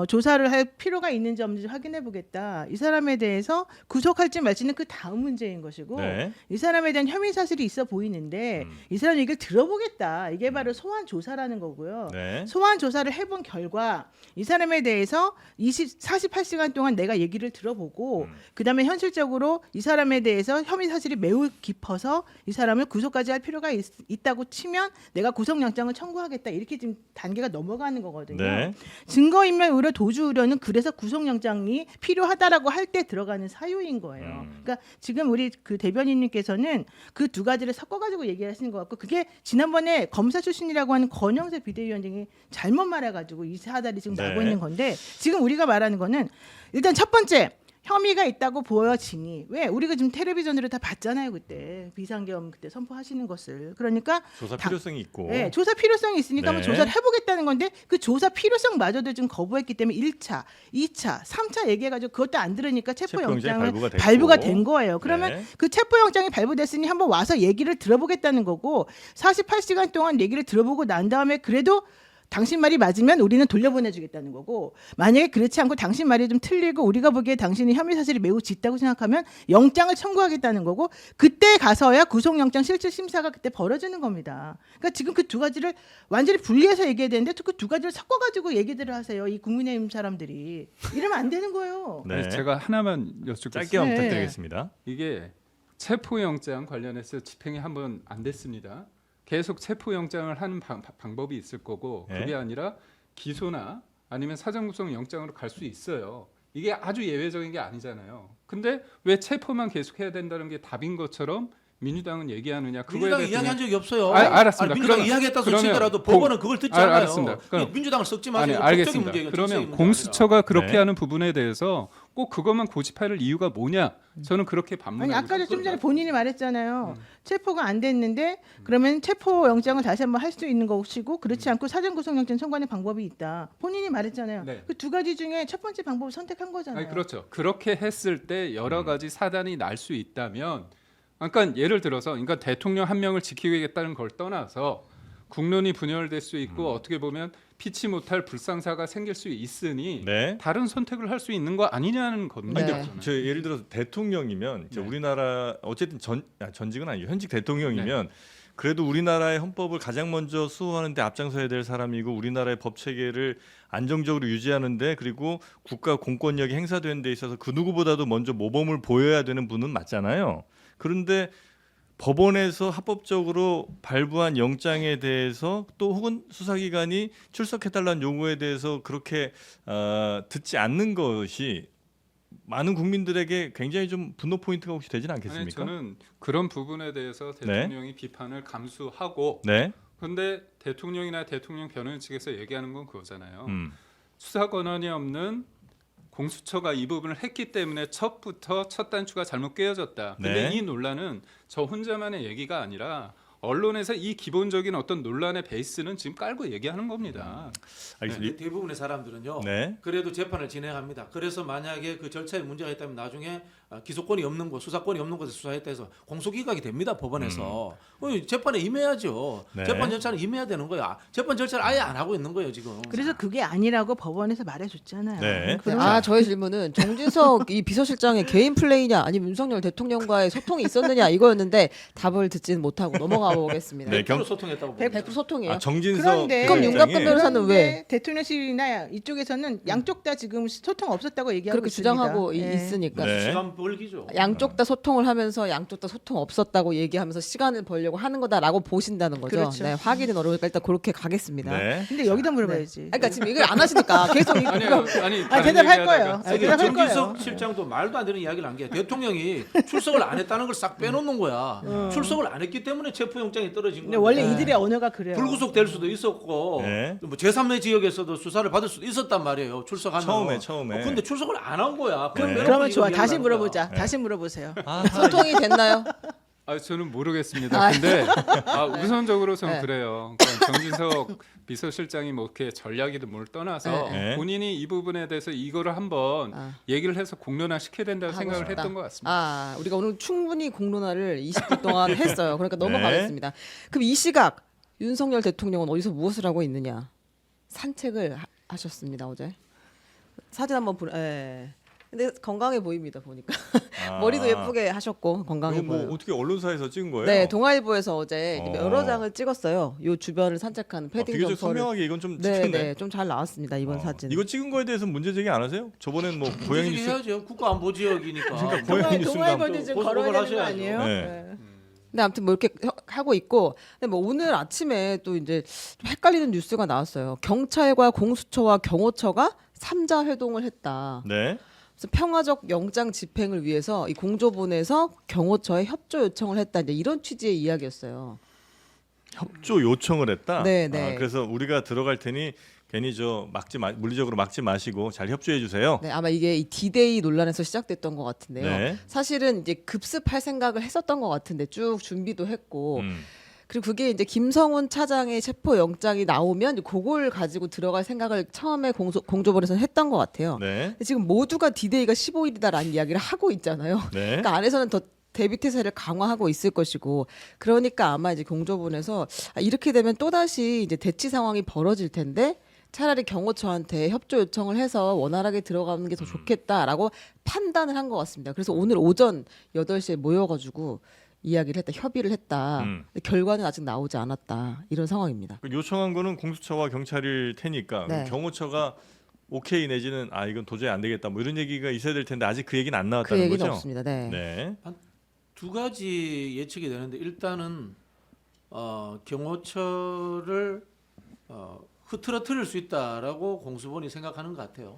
조사를 할 필요가 있는지 없는지 확인해 보겠다. 이 사람에 대해서 구속할지 말지는 그 다음 문제인 것이고 네. 이 사람에 대한 혐의 사실이 있어 보이는데 이 사람 얘기를 들어보겠다. 이게 바로 소환 조사라는 거고요. 네. 소환 조사를 해본 결과 이 사람에 대해서 48시간 동안 내가 얘기를 들어보고 그다음에 현실적으로 이 사람에 대해서 혐의 사실이 매우 깊어서 이 사람을 구속까지 할 필요가 있다고 치면 내가 구속영장을 청구하겠다. 이렇게 지금 단계가 넘어가는 거거든요. 네. 증거인멸 우려, 도주 우려는 그래서 구속영장이 필요하다라고 할 때 들어가는 사유인 거예요. 그러니까 지금 우리 그 대변인님께서는 그 두 가지를 섞어가지고 얘기하시는 것 같고 그게 지난번에 검사 출신이라고 하는 권영세 비대위원장이 잘못 말해가지고 이 사달이 지금 나고 네. 있는 건데 지금 우리가 말하는 거는 일단 첫 번째 혐의가 있다고 보여지니 왜 우리가 지금 텔레비전으로 다 봤잖아요 그때 비상계엄 그때 선포하시는 것을 그러니까 조사 다- 필요성이 있고. 네, 조사 필요성이 있으니까 네. 한번 조사를 해보겠다는 건데 그 조사 필요성마저도 지금 거부했기 때문에 1차, 2차, 3차 얘기해가지고 그것도 안 들으니까 체포영장이 체포영장을 발부가 됐고. 발부가 된 거예요. 그러면 네. 그 체포영장이 발부됐으니 한번 와서 얘기를 들어보겠다는 거고 48시간 동안 얘기를 들어보고 난 다음에 그래도 당신 말이 맞으면 우리는 돌려보내주겠다는 거고 만약에 그렇지 않고 당신 말이 좀 틀리고 우리가 보기에 당신이 혐의 사실이 매우 짙다고 생각하면 영장을 청구하겠다는 거고 그때 가서야 구속영장 실질 심사가 그때 벌어지는 겁니다. 그러니까 지금 그 두 가지를 완전히 분리해서 얘기해야 되는데 그 두 가지를 섞어가지고 얘기들을 하세요. 이 국민의힘 사람들이 이러면 안 되는 거예요. 네. 제가 하나만 여쭙겠습니다. 짧게만 네. 부탁드리겠습니다. 이게 체포영장 관련해서 집행이 한번 안 됐습니다. 계속 체포영장을 하는 방법이 있을 거고 네. 그게 아니라 기소나 아니면 사전구속 영장으로 갈 수 있어요. 이게 아주 예외적인 게 아니잖아요. 근데 왜 체포만 계속 해야 된다는 게 답인 것처럼 민주당은 얘기하느냐? 그거에 민주당 대해서 이야기한 적이 없어요. 알았습니다. 민주당 그러면- 이야기했다고 그러면 치더라도 공- 법원은 그걸 듣지 않아요. 알았습니다. 그럼- 민주당을 썩지 마세요. 아니 법적인 알겠습니다. 문제예요. 그러면 정치적인 문제가 공수처가 그렇게 네. 하는 부분에 대해서 꼭 그것만 고집할 이유가 뭐냐? 저는 그렇게 아니 반문하고 아까도 좀 전에 본인이 말했잖아요. 음. 체포가 안 됐는데 그러면 체포 영장을 다시 한번 할 수 있는 것이고 그렇지 않고 사전 구속영장 청구하는 방법이 있다. 본인이 말했잖아요. 네. 그 두 가지 중에 첫 번째 방법을 선택한 거잖아요. 아니 그렇죠. 그렇게 했을 때 여러 가지 사단이 날 수 있다면, 그러니까 예를 들어서, 그러니까 대통령 한 명을 지키겠다는 걸 떠나서 국론이 분열될 수 있고 어떻게 보면 피치 못할 불상사가 생길 수 있으니 네. 다른 선택을 할 수 있는 거 아니냐는 겁니다. 네. 근데 저 예를 들어서 대통령이면 이제 네. 우리나라 어쨌든 전직은 아니고 현직 대통령이면 그래도 우리나라의 헌법을 가장 먼저 수호하는데 앞장서야 될 사람이고 우리나라의 법 체계를 안정적으로 유지하는데 그리고 국가 공권력이 행사되는 데 있어서 그 누구보다도 먼저 모범을 보여야 되는 분은 맞잖아요. 그런데 법원에서 합법적으로 발부한 영장에 대해서 또 혹은 수사기관이 출석해달라는 요구에 대해서 그렇게 듣지 않는 것이 많은 국민들에게 굉장히 좀 분노 포인트가 혹시 되지는 아니, 않겠습니까? 저는 그런 부분에 대해서 대통령이 비판을 감수하고 네. 그런데 대통령이나 대통령 변호인 측에서 얘기하는 건 그거잖아요. 음. 수사 권한이 없는 공수처가 이 부분을 했기 때문에 첫부터 첫 단추가 잘못 꿰어졌다. 근데 네. 이 논란은 저 혼자만의 얘기가 아니라 언론에서 이 기본적인 어떤 논란의 베이스는 지금 깔고 얘기하는 겁니다. 알겠습니다. 대부분의 사람들은요. 네. 그래도 재판을 진행합니다. 그래서 만약에 그 절차에 문제가 있다면 나중에 기소권이 없는 곳, 수사권이 없는 곳에 수사했다 해서 공소기각이 됩니다. 법원에서. 재판에 임해야죠. 네. 재판 절차는 임해야 되는 거야. 재판 절차를 아예 안 하고 있는 거예요 지금. 그래서 그게 아니라고 법원에서 말해줬잖아요. 네. 그러면 저의 질문은 정진석 이 비서실장의 개인 플레이냐 아니면 윤석열 대통령과의 소통이 있었느냐 이거였는데 답을 듣지는 못하고 넘어가 보겠습니다. 네, 100% 소통했다고 100% 소통이에요. 정진석 그런데 그럼 윤곽근 실장이 변호사는 왜 그런데 대통령실이나 이쪽에서는 양쪽 다 지금 소통 없었다고 얘기하고 그렇게 있습니다. 주장하고 예. 있으니까 네. 시간 벌기죠. 양쪽 다 소통을 하면서 양쪽 다 소통 없었다고 얘기하면서 시간을 벌려고 하는 거다라고 보신다는 거죠. 그렇죠. 네, 확인은 어려우니까 일단 그렇게 가겠습니다. 네. 근데 여기다 물어봐야지. 그러니까 지금 이걸 안 하시니까 계속 이거 아니 대답할 거예요. 아니, 대답할 정진석 거예요. 실장도 말도 안 되는 이야기를 한 게 대통령이 출석을 안 했다는 걸 싹 빼놓는 거야. 출석을 안 했기 때문에 체포영장이 떨어진 근데 거야. 원래 이들의 언어가 그래요. 불구속될 수도 있었고 네. 뭐 제3의 지역에서도 수사를 받을 수도 있었단 말이에요. 출석하면. 처음에. 근데 출석을 안 한 거야. 그럼 네. 빼놓고 그러면 이거 좋아. 이야기를 다시 하는 물어보자. 네. 다시 물어보세요. 소통이 됐나요? 저는 모르겠습니다. 근데 우선적으로 저는 네. 그래요. 그러니까 정진석 비서실장이 뭐 이렇게 전략이든 뭘 떠나서 네. 본인이 이 부분에 대해서 이거를 한번 얘기를 해서 공론화 시켜야 된다고 하고 생각을 싶다. 했던 것 같습니다. 우리가 오늘 충분히 공론화를 20분 동안 했어요. 그러니까 네. 넘어가겠습니다. 그럼 이 시각 윤석열 대통령은 어디서 무엇을 하고 있느냐? 산책을 하셨습니다 어제. 사진 한번 근데 건강해 보입니다 보니까. 머리도 예쁘게 하셨고 건강해 이거 뭐 보여요. 어떻게 언론사에서 찍은 거예요? 네, 동아일보에서 어제 어. 여러 장을 찍었어요. 요 주변을 산책하는 패딩 되게 좀 점퍼를. 선명하게 이건 좀 네, 찍혔네. 네, 좀 잘 나왔습니다 이번 사진. 이거 찍은 거에 대해서 문제 제기 안 하세요? 저번엔 뭐 고양이 뉴스 해야죠. 국가안보지역이니까. 그러니까 고양이 뉴스인가 동아일보도 지금 또 걸어야 되는 거 하셔야죠. 아니에요? 네. 네. 근데 아무튼 뭐 이렇게 하고 있고, 근데 뭐 오늘 아침에 또 이제 좀 헷갈리는 뉴스가 나왔어요. 경찰과 공수처와 경호처가 3자 회동을 했다. 네. 그래서 평화적 영장 집행을 위해서 이 공조본에서 경호처에 협조 요청을 했다. 이제 이런 취지의 이야기였어요. 협조 요청을 했다. 네, 네. 그래서 우리가 들어갈 테니 괜히 물리적으로 막지 마시고 잘 협조해 주세요. 네, 아마 이게 이 D-Day 논란에서 시작됐던 것 같은데요. 네. 사실은 이제 급습할 생각을 했었던 것 같은데 쭉 준비도 했고. 음. 그리고 그게 이제 김성훈 차장의 체포 영장이 나오면 그걸 가지고 들어갈 생각을 처음에 공조본에서는 했던 것 같아요. 네. 근데 지금 모두가 D-Day가 15일이다라는 이야기를 하고 있잖아요. 네. 그러니까 안에서는 더 대비 태세를 강화하고 있을 것이고, 그러니까 아마 이제 공조본에서 이렇게 되면 또 다시 이제 대치 상황이 벌어질 텐데 차라리 경호처한테 협조 요청을 해서 원활하게 들어가는 게 더 좋겠다라고 판단을 한 것 같습니다. 그래서 오늘 오전 8시에 모여가지고 이야기를 했다, 협의를 했다. 근데 결과는 아직 나오지 않았다. 이런 상황입니다. 요청한 거는 공수처와 경찰일 테니까 네. 경호처가 오케이 내지는 이건 도저히 안 되겠다 뭐 이런 얘기가 있어야 될 텐데 아직 그 얘기는 안 그 나왔다는 얘기는 거죠. 없습니다. 네. 네. 두 가지 예측이 되는데 일단은 경호처를 흐트러뜨릴 수 있다라고 공수본이 생각하는 것 같아요.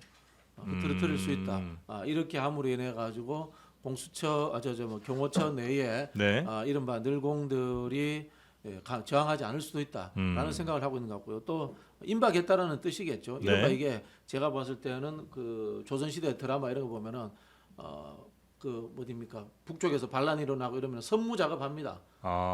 흐트러뜨릴 수 있다. 이렇게 함으로 인해 가지고 공수처 경호처 내에 네. 이른바 늘공들이 저항하지 않을 수도 있다라는 생각을 하고 있는 것 같고요. 또 임박했다라는 뜻이겠죠. 네. 이른바 이게 제가 봤을 때는 그 조선시대 드라마 이런 거 보면은 그 어디입니까? 북쪽에서 반란이 일어나고 이러면 선무 작업합니다.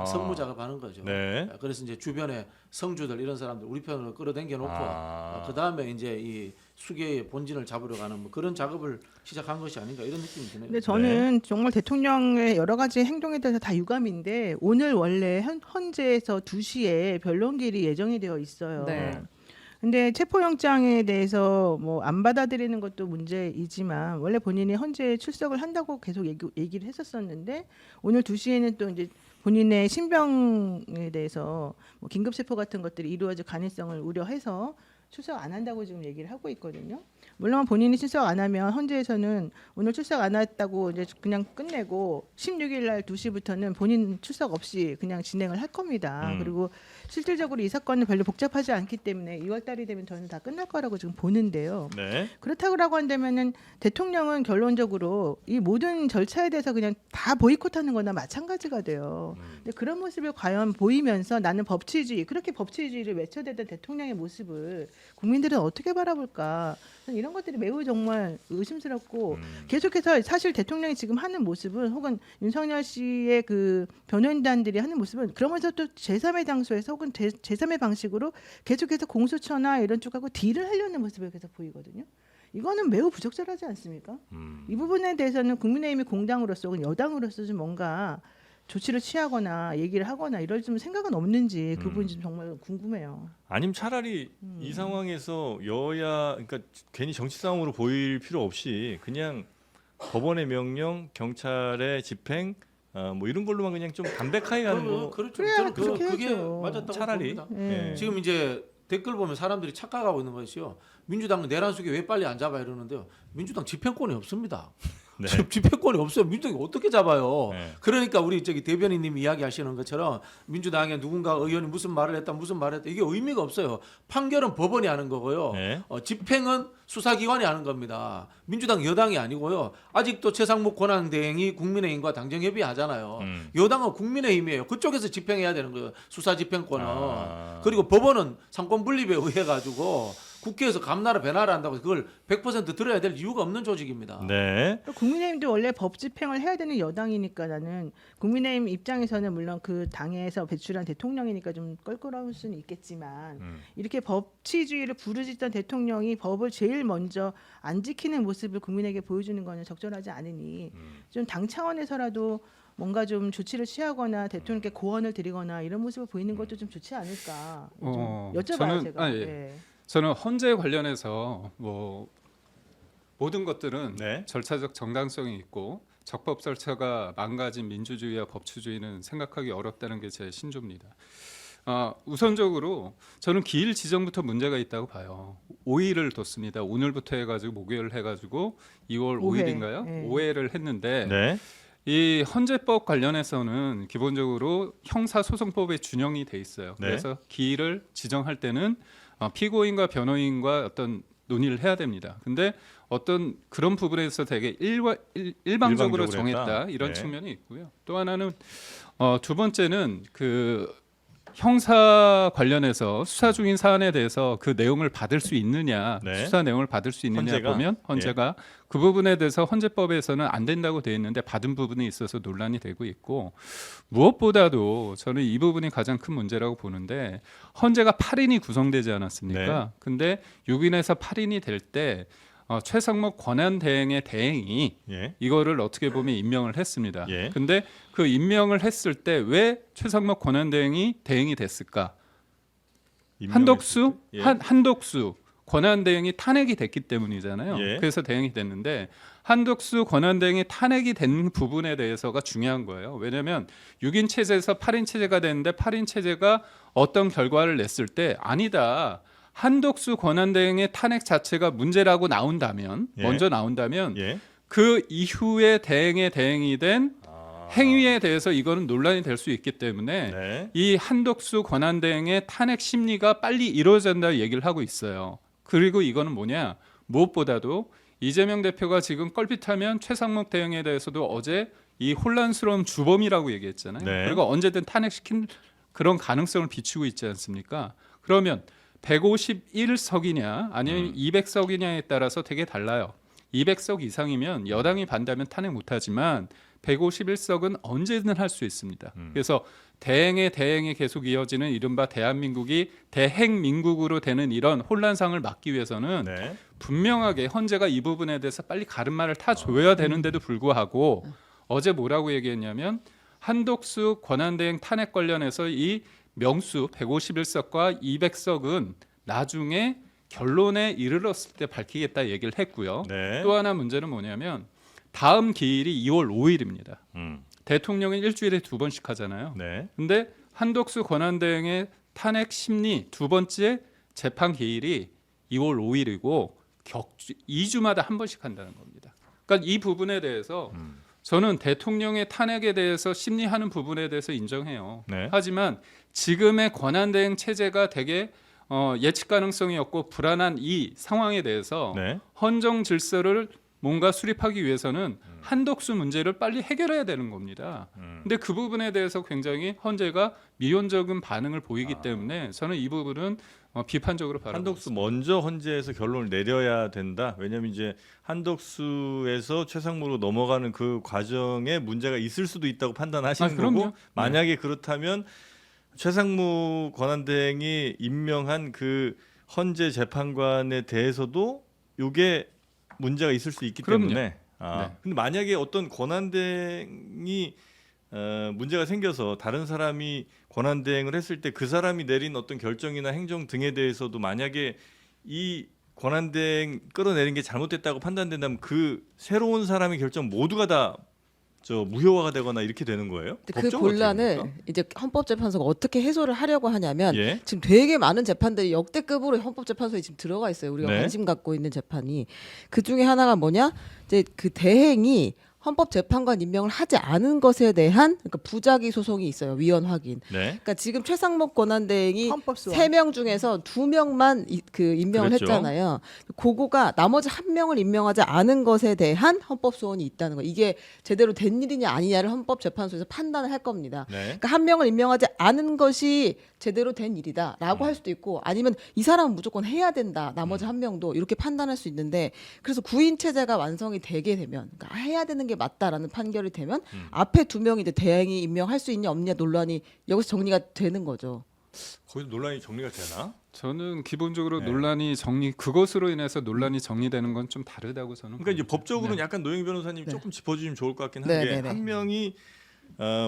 선무 작업하는 거죠. 네. 그래서 이제 주변에 성주들 이런 사람들 우리 편으로 끌어당겨 놓고 그 다음에 이제 이 수계의 본진을 잡으러 가는 뭐 그런 작업을 시작한 것이 아닌가 이런 느낌이 드네요. 근데 저는 정말 대통령의 여러 가지 행동에 대해서 다 유감인데 오늘 원래 헌재에서 2시에 변론기일이 예정이 되어 있어요. 네. 근데 체포영장에 대해서 뭐 안 받아들이는 것도 문제이지만 원래 본인이 헌재에 출석을 한다고 계속 얘기를 했었었는데 오늘 2시에는 또 이제 본인의 신병에 대해서 뭐 긴급 체포 같은 것들이 이루어질 가능성을 우려해서 출석 안 한다고 지금 얘기를 하고 있거든요. 물론 본인이 출석 안 하면 헌재에서는 오늘 출석 안 했다고 이제 그냥 끝내고 16일 날 2시부터는 본인 출석 없이 그냥 진행을 할 겁니다. 그리고 실질적으로 이 사건은 별로 복잡하지 않기 때문에 2월 달이 되면 저는 다 끝날 거라고 지금 보는데요. 네. 그렇다고 한다면은 대통령은 결론적으로 이 모든 절차에 대해서 그냥 다 보이콧하는 거나 마찬가지가 돼요. 근데 그런 모습을 과연 보이면서 나는 법치주의, 그렇게 법치주의를 외쳐대던 대통령의 모습을 국민들은 어떻게 바라볼까? 저는 이런 것들이 매우 정말 의심스럽고 계속해서 사실 대통령이 지금 하는 모습은 혹은 윤석열 씨의 그 변호인단들이 하는 모습은 그러면서 또 제3의 장소에서 혹은 제3의 방식으로 계속해서 공수처나 이런 쪽하고 딜을 하려는 모습을 계속 보이거든요. 이거는 매우 부적절하지 않습니까? 이 부분에 대해서는 국민의힘이 공당으로서 혹은 여당으로서 좀 뭔가 조치를 취하거나 얘기를 하거나 이럴 좀 생각은 없는지 그 부분이 좀 정말 궁금해요. 아니면 차라리 이 상황에서 여야 그러니까 괜히 정치 싸움으로 보일 필요 없이 그냥 법원의 명령, 경찰의 집행 뭐 이런 걸로만 그냥 좀 담백하게 가는 거 그렇죠. 그래야 저는 그렇게 그게 해야죠. 맞았다고 차라리 봅니다. 예. 지금 이제 댓글 보면 사람들이 착각하고 있는 것이요. 민주당은 내란 수계 왜 빨리 안 잡아 이러는데요. 민주당 집행권이 없습니다. 네. 지금 집행권이 없어요. 민주당이 어떻게 잡아요? 네. 그러니까 우리 저기 대변인님이 이야기하시는 것처럼 민주당에 누군가 의원이 무슨 말을 했다 이게 의미가 없어요. 판결은 법원이 하는 거고요. 네. 집행은 수사기관이 하는 겁니다. 민주당 여당이 아니고요. 아직도 최상목 권한대행이 국민의힘과 당정협의 하잖아요. 여당은 국민의힘이에요. 그쪽에서 집행해야 되는 거예요. 수사집행권은. 그리고 법원은 상권 분립에 의해 가지고 국회에서 감나라 배나라 한다고 해서 그걸 100% 들어야 될 이유가 없는 조직입니다. 네. 국민의힘도 원래 법 집행을 해야 되는 여당이니까 나는 국민의힘 입장에서는 물론 그 당에서 배출한 대통령이니까 좀 껄끄러울 수는 있겠지만 이렇게 법치주의를 부르짖던 대통령이 법을 제일 먼저 안 지키는 모습을 국민에게 보여주는 거는 적절하지 않으니 좀 당 차원에서라도 뭔가 좀 조치를 취하거나 대통령께 고언을 드리거나 이런 모습을 보이는 것도 좀 좋지 않을까 좀 여쭤봐요 제가. 예. 저는 헌재 관련해서 뭐 모든 것들은 네. 절차적 정당성이 있고 적법 절차가 망가진 민주주의와 법치주의는 생각하기 어렵다는 게 제 신조입니다. 우선적으로 저는 기일 지정부터 문제가 있다고 봐요. 5일을 뒀습니다. 오늘부터 해가지고 목요일 해가지고 2월 5일인가요? 네. 5회를 했는데 네. 이 헌재법 관련해서는 기본적으로 형사소송법에 준용이 돼 있어요. 네. 그래서 기일을 지정할 때는 피고인과 변호인과 어떤 논의를 해야 됩니다. 근데 어떤 그런 부분에서 되게 일방적으로 정했다 했다. 이런 네. 측면이 있고요. 또 하나는 두 번째는 그 형사 관련해서 수사 중인 사안에 대해서 그 내용을 받을 수 있느냐, 네. 수사 내용을 받을 수 있느냐 헌재가? 보면 헌재가 그 부분에 대해서 헌재법에서는 안 된다고 되어 있는데 받은 부분이 있어서 논란이 되고 있고 무엇보다도 저는 이 부분이 가장 큰 문제라고 보는데 헌재가 8인이 구성되지 않았습니까? 네. 근데 6인에서 8인이 될 때 최상목 권한대행의 대행이 예. 이거를 어떻게 보면 임명을 했습니다. 예. 근데 그 임명을 했을 때 왜 최상목 권한대행이 대행이 됐을까? 한덕수 예. 한덕수 권한대행이 탄핵이 됐기 때문이잖아요. 예. 그래서 대행이 됐는데 한덕수 권한대행이 탄핵이 된 부분에 대해서가 중요한 거예요. 왜냐하면 6인 체제에서 8인 체제가 됐는데 8인 체제가 어떤 결과를 냈을 때 아니다. 한덕수 권한대행의 탄핵 자체가 문제라고 나온다면 예. 먼저 나온다면 예. 그 이후에 대행이 된 행위에 대해서 이거는 논란이 될 수 있기 때문에 네. 이 한덕수 권한대행의 탄핵 심리가 빨리 이루어진다 얘기를 하고 있어요. 그리고 이거는 뭐냐? 무엇보다도 이재명 대표가 지금 껄핏하면 최상목 대행에 대해서도 어제 이 혼란스러운 주범이라고 얘기했잖아요. 네. 그리고 언제든 탄핵시킨 그런 가능성을 비추고 있지 않습니까? 그러면 151석이냐 아니면 200석이냐에 따라서 되게 달라요. 200석 이상이면 여당이 반대하면 탄핵 못하지만 151석은 언제든 할 수 있습니다. 그래서 대행에 계속 이어지는 이른바 대한민국이 대행민국으로 되는 이런 혼란상을 막기 위해서는 네. 분명하게 헌재가 이 부분에 대해서 빨리 가름말을 타줘야 되는데도 불구하고 어제 뭐라고 얘기했냐면 한독수 권한대행 탄핵 관련해서 이 명수 151석과 200석은 나중에 결론에 이르렀을 때 밝히겠다 얘기를 했고요. 네. 또 하나 문제는 뭐냐면 다음 기일이 2월 5일입니다. 대통령이 일주일에 2번씩 하잖아요. 네. 근데 한독수 권한대행의 탄핵 심리 두 번째 재판 기일이 2월 5일이고 2주마다 한 번씩 한다는 겁니다. 그러니까 이 부분에 대해서 저는 대통령의 탄핵에 대해서 심리하는 부분에 대해서 인정해요. 네. 하지만 지금의 권한대행 체제가 되게 예측 가능성이 없고 불안한 이 상황에 대해서 네. 헌정 질서를 뭔가 수립하기 위해서는 한독수 문제를 빨리 해결해야 되는 겁니다. 근데 그 부분에 대해서 굉장히 헌재가 미온적인 반응을 보이기 때문에 저는 이 부분은 비판적으로 바라보고 한독수 있습니다. 먼저 헌재에서 결론을 내려야 된다. 왜냐하면 이제 한독수에서 최상무로 넘어가는 그 과정에 문제가 있을 수도 있다고 판단하시는 그럼요. 거고, 만약에 그렇다면 최상무 권한대행이 임명한 그 헌재 재판관에 대해서도 이게 문제가 있을 수 있기 그럼요. 때문에. 네. 근데 만약에 어떤 권한대행이 문제가 생겨서 다른 사람이 권한대행을 했을 때 그 사람이 내린 어떤 결정이나 행정 등에 대해서도 만약에 이 권한대행 끌어내린 게 잘못됐다고 판단된다면 그 새로운 사람의 결정 모두가 다 무효화가 되거나 이렇게 되는 거예요? 그 법적으로 어떻게 곤란을 됩니까? 이제 헌법재판소가 어떻게 해소를 하려고 하냐면 예. 지금 되게 많은 재판들이 역대급으로 헌법재판소에 지금 들어가 있어요. 우리가 네. 관심 갖고 있는 재판이 그 중에 하나가 뭐냐? 이제 그 대행이 헌법재판관 임명을 하지 않은 것에 대한 그러니까 부작위 소송이 있어요. 위헌 확인. 네. 그러니까 지금 최상목 권한대행이 헌법소원. 3명 중에서 2명만 그 임명을 그랬죠. 했잖아요. 그거가 나머지 1명을 임명하지 않은 것에 대한 헌법소원이 있다는 거. 이게 제대로 된 일이냐 아니냐를 헌법재판소에서 판단을 할 겁니다. 네. 그러니까 1명을 임명하지 않은 것이 제대로 된 일이다라고 할 수도 있고 아니면 이 사람은 무조건 해야 된다. 나머지 1명도 이렇게 판단할 수 있는데 그래서 구인 체제가 완성이 되게 되면 그러니까 해야 되는 게 맞다라는 판결이 되면 앞에 2명이 이제 대행이 임명할 수 있냐 없냐 논란이 여기서 정리가 되는 거죠. 거기서 논란이 정리가 되나? 저는 기본적으로 네. 논란이 그것으로 인해서 논란이 정리되는 건 좀 다르다고 저는 그러니까 이제 봅니다. 법적으로는 네. 약간 노영 변호사님 네. 조금 짚어주시면 좋을 것 같긴 네, 한 게 네, 네. 한 명이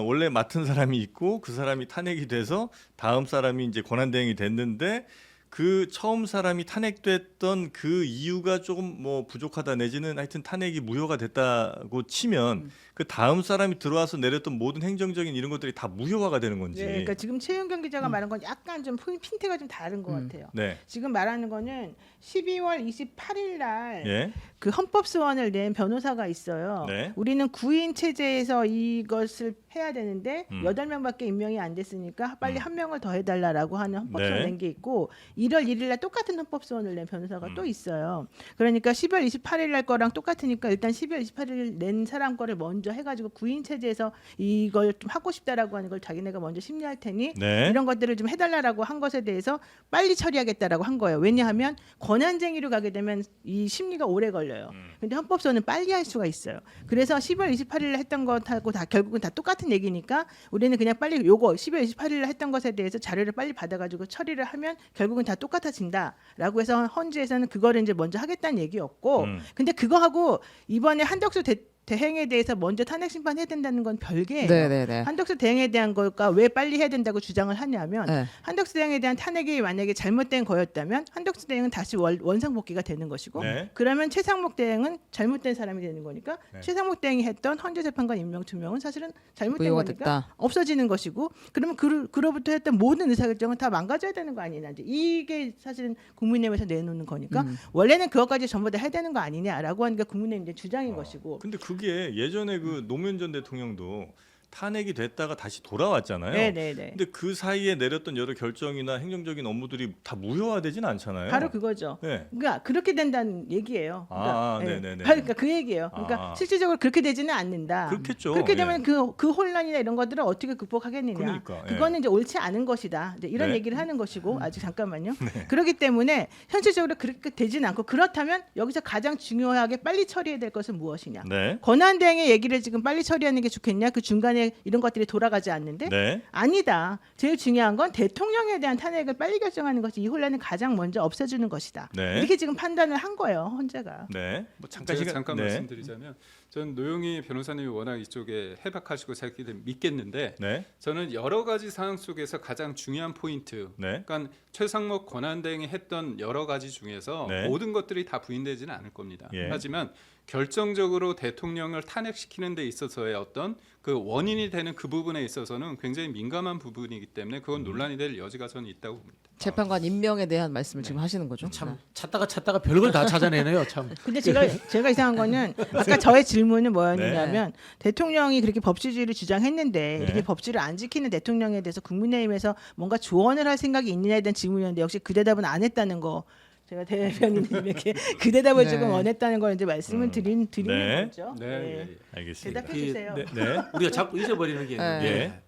원래 맡은 사람이 있고 그 사람이 탄핵이 돼서 다음 사람이 이제 권한대행이 됐는데 그 처음 사람이 탄핵됐던 그 이유가 조금 뭐 부족하다 내지는 하여튼 탄핵이 무효가 됐다고 치면 그 다음 사람이 들어와서 내렸던 모든 행정적인 이런 것들이 다 무효화가 되는 건지. 네, 그러니까 지금 최윤경 기자가 말한 건 약간 좀 핀트가 좀 다른 것 같아요. 네. 지금 말하는 거는 12월 28일 날 예. 그 헌법소원을 낸 변호사가 있어요. 네. 우리는 구인 체제에서 이것을 해야 되는데 8명밖에 임명이 안 됐으니까 빨리 1명을 더 해달라라고 하는 헌법소원 네. 낸 게 있고 1월 1일 날 똑같은 헌법소원을 낸 변호사가 또 있어요. 그러니까 12월 28일 날 거랑 똑같으니까 일단 12월 28일 낸 사람 거를 먼저 해가지고 구인 체제에서 이걸 좀 하고 싶다라고 하는 걸 자기네가 먼저 심리할 테니 네. 이런 것들을 좀 해달라고 한 것에 대해서 빨리 처리하겠다라고 한 거예요. 왜냐하면 권한쟁의로 가게 되면 이 심리가 오래 걸려요. 근데 헌법소원은 빨리 할 수가 있어요. 그래서 10월 28일에 했던 것하고 다 결국은 다 똑같은 얘기니까 우리는 그냥 빨리 요거 10월 28일에 했던 것에 대해서 자료를 빨리 받아가지고 처리를 하면 결국은 다 똑같아진다라고 해서 헌재에서는 그거를 이제 먼저 하겠다는 얘기였고, 근데 그거하고 이번에 한덕수 대행에 대해서 먼저 탄핵 심판해야 된다는 건 별개예요. 네네네. 한덕수 대행에 대한 걸까 왜 빨리 해야 된다고 주장을 하냐면 네. 한덕수 대행에 대한 탄핵이 만약에 잘못된 거였다면 한덕수 대행은 다시 원상복귀가 되는 것이고 네. 그러면 최상목 대행은 잘못된 사람이 되는 거니까 네. 최상목 대행이 했던 헌재재판관 임명 2명은 사실은 잘못된 무효가 거니까 됐다. 없어지는 것이고 그러면 그로부터 했던 모든 의사결정은 다 망가져야 되는 거 아니냐 이제 이게 사실은 국민의힘에서 내놓는 거니까 원래는 그것까지 전부 다 해야 되는 거 아니냐라고 하는 게 국민의힘 이제 주장인 것이고 근데 그게 예전에 그 노무현 전 대통령도 탄핵이 됐다가 다시 돌아왔잖아요. 네네네. 근데 그 사이에 내렸던 여러 결정이나 행정적인 업무들이 다 무효화되진 않잖아요. 바로 그거죠. 네. 그러니까 그렇게 된다는 얘기예요. 그러니까, 네네네. 그러니까 그 얘기예요. 그러니까 실질적으로 그렇게 되지는 않는다. 그렇겠죠. 그렇게 되면 예. 그 혼란이나 이런 것들을 어떻게 극복하겠느냐. 그러니까, 예. 그거는 이제 옳지 않은 것이다. 이제 이런 네. 얘기를 하는 것이고 아직 잠깐만요. 그렇기 때문에 현실적으로 그렇게 되지는 않고 그렇다면 여기서 가장 중요하게 빨리 처리해야 될 것은 무엇이냐. 네. 권한대행의 얘기를 지금 빨리 처리하는 게 좋겠냐. 그 중간에 이런 것들이 돌아가지 않는데 네. 아니다. 제일 중요한 건 대통령에 대한 탄핵을 빨리 결정하는 것이 이 혼란을 가장 먼저 없애주는 것이다. 네. 이렇게 지금 판단을 한 거예요. 헌재가. 네. 뭐 잠깐 제가 시간 잠깐 네. 말씀드리자면 전 노영희 변호사님이 워낙 이쪽에 해박하시고 자기 믿겠는데 네. 저는 여러 가지 상황 속에서 가장 중요한 포인트, 네. 그러니까 최상목 권한대행이 했던 여러 가지 중에서 네. 모든 것들이 다 부인되지는 않을 겁니다. 예. 하지만 결정적으로 대통령을 탄핵시키는 데 있어서의 어떤 그 원인이 되는 그 부분에 있어서는 굉장히 민감한 부분이기 때문에 그건 논란이 될 여지가 저는 있다고 봅니다. 재판관 임명에 대한 말씀을 지금 하시는 거죠? 참 찾다가 별걸 다 찾아내네요. 참. 근데 제가 이상한 거는 아까 저의 질문은 뭐였냐면 대통령이 그렇게 법치주의를 주장했는데 네. 이렇게 법치를 안 지키는 대통령에 대해서 국민의힘에서 뭔가 조언을 할 생각이 있느냐에 대한 질문이었는데 역시 그 대답은 안 했다는 거. 제가 대변인님에게 그 대답을 네. 조금 원했다는 걸 이제 말씀을 드리는 네. 거죠. 네, 예, 예. 알겠습니다. 대답해 주세요. 네. 네. 우리가 자꾸 잊어버리는 게 있는데 예.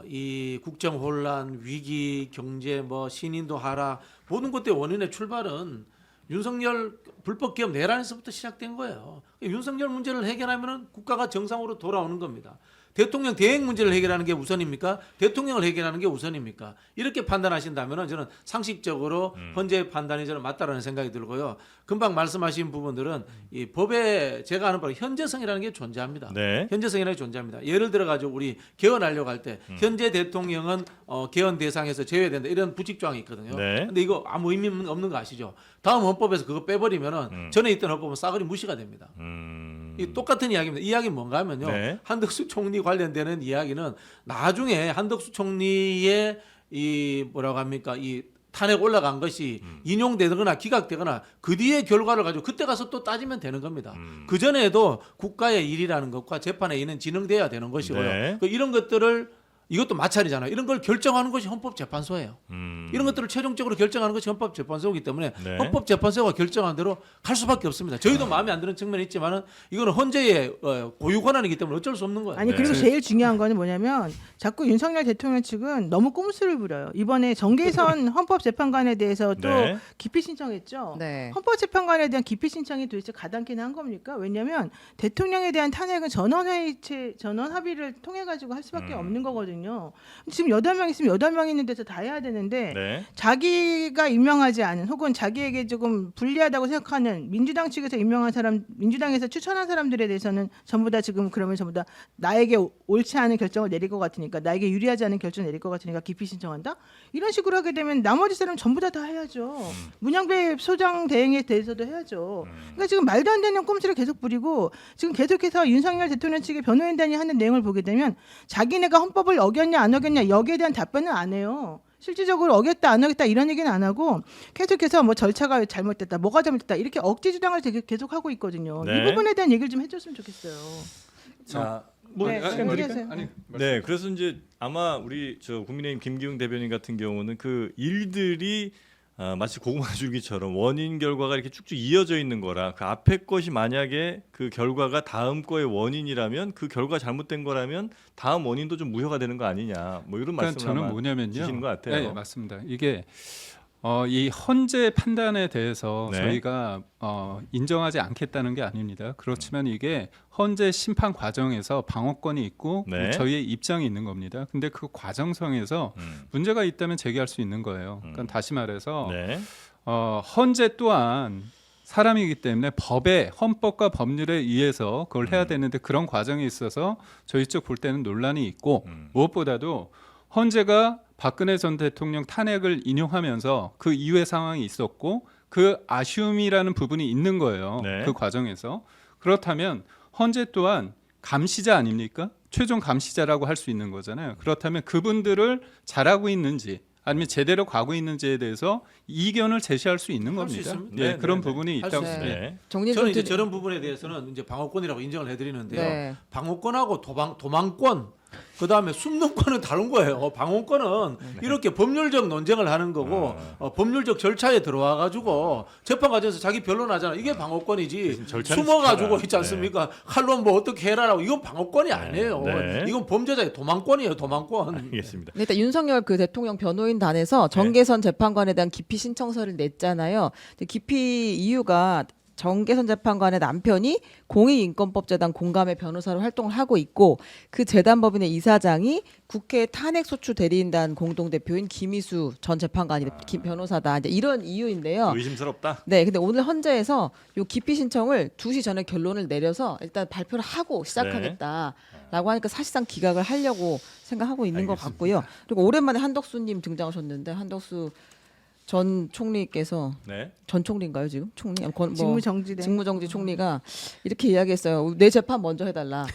이 국정 혼란, 위기, 경제, 뭐 신인도 하락 모든 것들의 원인의 출발은 윤석열 불법 기업 내란에서부터 시작된 거예요. 윤석열 문제를 해결하면 국가가 정상으로 돌아오는 겁니다. 대통령 대행 문제를 해결하는 게 우선입니까? 대통령을 해결하는 게 우선입니까? 이렇게 판단하신다면 저는 상식적으로 헌재의 판단이 저는 맞다라는 생각이 들고요. 금방 말씀하신 부분들은 이 법에 제가 아는 바로 현재성이라는 게 존재합니다. 네. 현재성이라는 게 존재합니다. 예를 들어 가지고 우리 개헌하려고 할 때 현재 대통령은 개헌 대상에서 제외된다 이런 부칙 조항이 있거든요. 네. 근데 이거 아무 의미 없는 거 아시죠? 다음 헌법에서 그거 빼버리면은 전에 있던 헌법은 싸그리 무시가 됩니다. 이 똑같은 이야기입니다. 이 이야기는 뭔가 하면요. 네. 한덕수 총리 관련되는 이야기는 나중에 한덕수 총리의 이 뭐라고 합니까? 이 탄핵 올라간 것이 인용되거나 기각되거나 그 뒤에 결과를 가지고 그때 가서 또 따지면 되는 겁니다. 그 전에도 국가의 일이라는 것과 재판의 일은 진행돼야 되는 것이고요. 네. 이런 것들을 이것도 마찰이잖아요. 이런 걸 결정하는 것이 헌법재판소예요. 이런 것들을 최종적으로 결정하는 것이 헌법재판소이기 때문에 네. 헌법재판소가 결정한 대로 갈 수밖에 없습니다. 저희도 마음에 안 드는 측면이 있지만은 이거는 헌재의 고유 권한이기 때문에 어쩔 수 없는 거예요. 아니 네. 그리고 제일 중요한 거는 뭐냐면 자꾸 윤석열 대통령 측은 너무 꼼수를 부려요. 이번에 정계선 헌법재판관에 대해서 또 네. 기피 신청했죠. 네. 헌법재판관에 대한 기피 신청이 도대체 가당키나 한 겁니까? 왜냐하면 대통령에 대한 탄핵은 전원 합의를 통해 가지고 할 수밖에 없는 거거든요. 지금 8명 있으면 8명 있는 데서 다 해야 되는데 네. 자기가 임명하지 않은 혹은 자기에게 조금 불리하다고 생각하는 민주당 측에서 임명한 사람, 민주당에서 추천한 사람들에 대해서는 전부 다 지금 그러면 전부 다 나에게 옳지 않은 결정을 내릴 것 같으니까 나에게 유리하지 않은 결정을 내릴 것 같으니까 기피 신청한다? 이런 식으로 하게 되면 나머지 사람 전부 다 해야죠. 문양배 소장 대행에 대해서도 해야죠. 그러니까 지금 말도 안 되는 꼼수를 계속 부리고 지금 계속해서 윤석열 대통령 측의 변호인단이 하는 내용을 보게 되면 자기네가 헌법을 어겼냐 안 어겼냐 여기에 대한 답변은 안 해요. 실질적으로 어겼다 안 어겼다 이런 얘기는 안 하고 계속해서 뭐 절차가 잘못됐다 뭐가 잘못됐다 이렇게 억지 주장을 되게 계속 하고 있거든요. 네. 이 부분에 대한 얘기를 좀 해줬으면 좋겠어요. 자, 뭐 네, 질문하세요. 아니 네, 그래서 이제 아마 우리 국민의힘 김기웅 대변인 같은 경우는 그 일들이 마치 고구마 줄기처럼 원인 결과가 이렇게 쭉쭉 이어져 있는 거라 그 앞에 것이 만약에 그 결과가 다음 거의 원인이라면 그 결과 잘못된 거라면 다음 원인도 좀 무효가 되는 거 아니냐 뭐 이런 그러니까 말씀을 저는 아마 뭐냐면요. 주시는 것 같아요. 네, 맞습니다. 이게 이 헌재 판단에 대해서 네. 저희가 인정하지 않겠다는 게 아닙니다. 그렇지만 이게 헌재 심판 과정에서 방어권이 있고 네. 저희의 입장이 있는 겁니다. 근데 그 과정성에서 문제가 있다면 제기할 수 있는 거예요. 그러니까 다시 말해서 네. 헌재 또한 사람이기 때문에 법에 헌법과 법률에 의해서 그걸 해야 되는데 그런 과정에 있어서 저희 쪽 볼 때는 논란이 있고 무엇보다도 헌재가 박근혜 전 대통령 탄핵을 인용하면서 그 이후의 상황이 있었고 그 아쉬움이라는 부분이 있는 거예요. 네. 그 과정에서. 그렇다면 헌재 또한 감시자 아닙니까? 최종 감시자라고 할 수 있는 거잖아요. 그렇다면 그분들을 잘하고 있는지 아니면 제대로 가고 있는지에 대해서 이견을 제시할 수 있는 할수 겁니다. 있습니다. 네, 네, 그런 네, 부분이 할수 있다고 있습니다. 봅니다. 네. 정리 저는 좀 이제 드리- 저런 부분에 대해서는 이제 방어권이라고 인정을 해드리는데요. 네. 방어권하고 도망권, 그 다음에 숨는권은 다른 거예요. 방어권은 이렇게 법률적 논쟁을 하는 거고 법률적 절차에 들어와 가지고 재판 과정에서 자기 변론하잖아. 이게 방어권이지. 절차를 숨어가지고 지켜라. 있지 않습니까? 칼로 뭐 어떻게 해라라고 이건 방어권이 아니에요. 네. 이건 범죄자의 도망권이에요. 도망권. 알겠습니다. 네, 일단 윤석열 그 대통령 변호인단에서 정계선 재판관에 대한 기피 신청서를 냈잖아요. 근데 기피 이유가 정계선 재판관의 남편이 공익인권법재단 공감의 변호사로 활동을 하고 있고 그 재단법인의 이사장이 국회 탄핵소추 대리인단 공동대표인 김희수 전 재판관이 변호사다. 이제 이런 이유인데요. 의심스럽다. 네, 근데 오늘 헌재에서 요 기피 신청을 2시 전에 결론을 내려서 일단 발표를 하고 시작하겠다라고 하니까 사실상 기각을 하려고 생각하고 있는 것 알겠습니다. 같고요. 그리고 오랜만에 한덕수님 등장하셨는데 한덕수 전 총리께서 네. 전 총리인가요 지금? 총리? 직무정지된. 직무정지 총리가 이렇게 이야기했어요. 내 재판 먼저 해달라.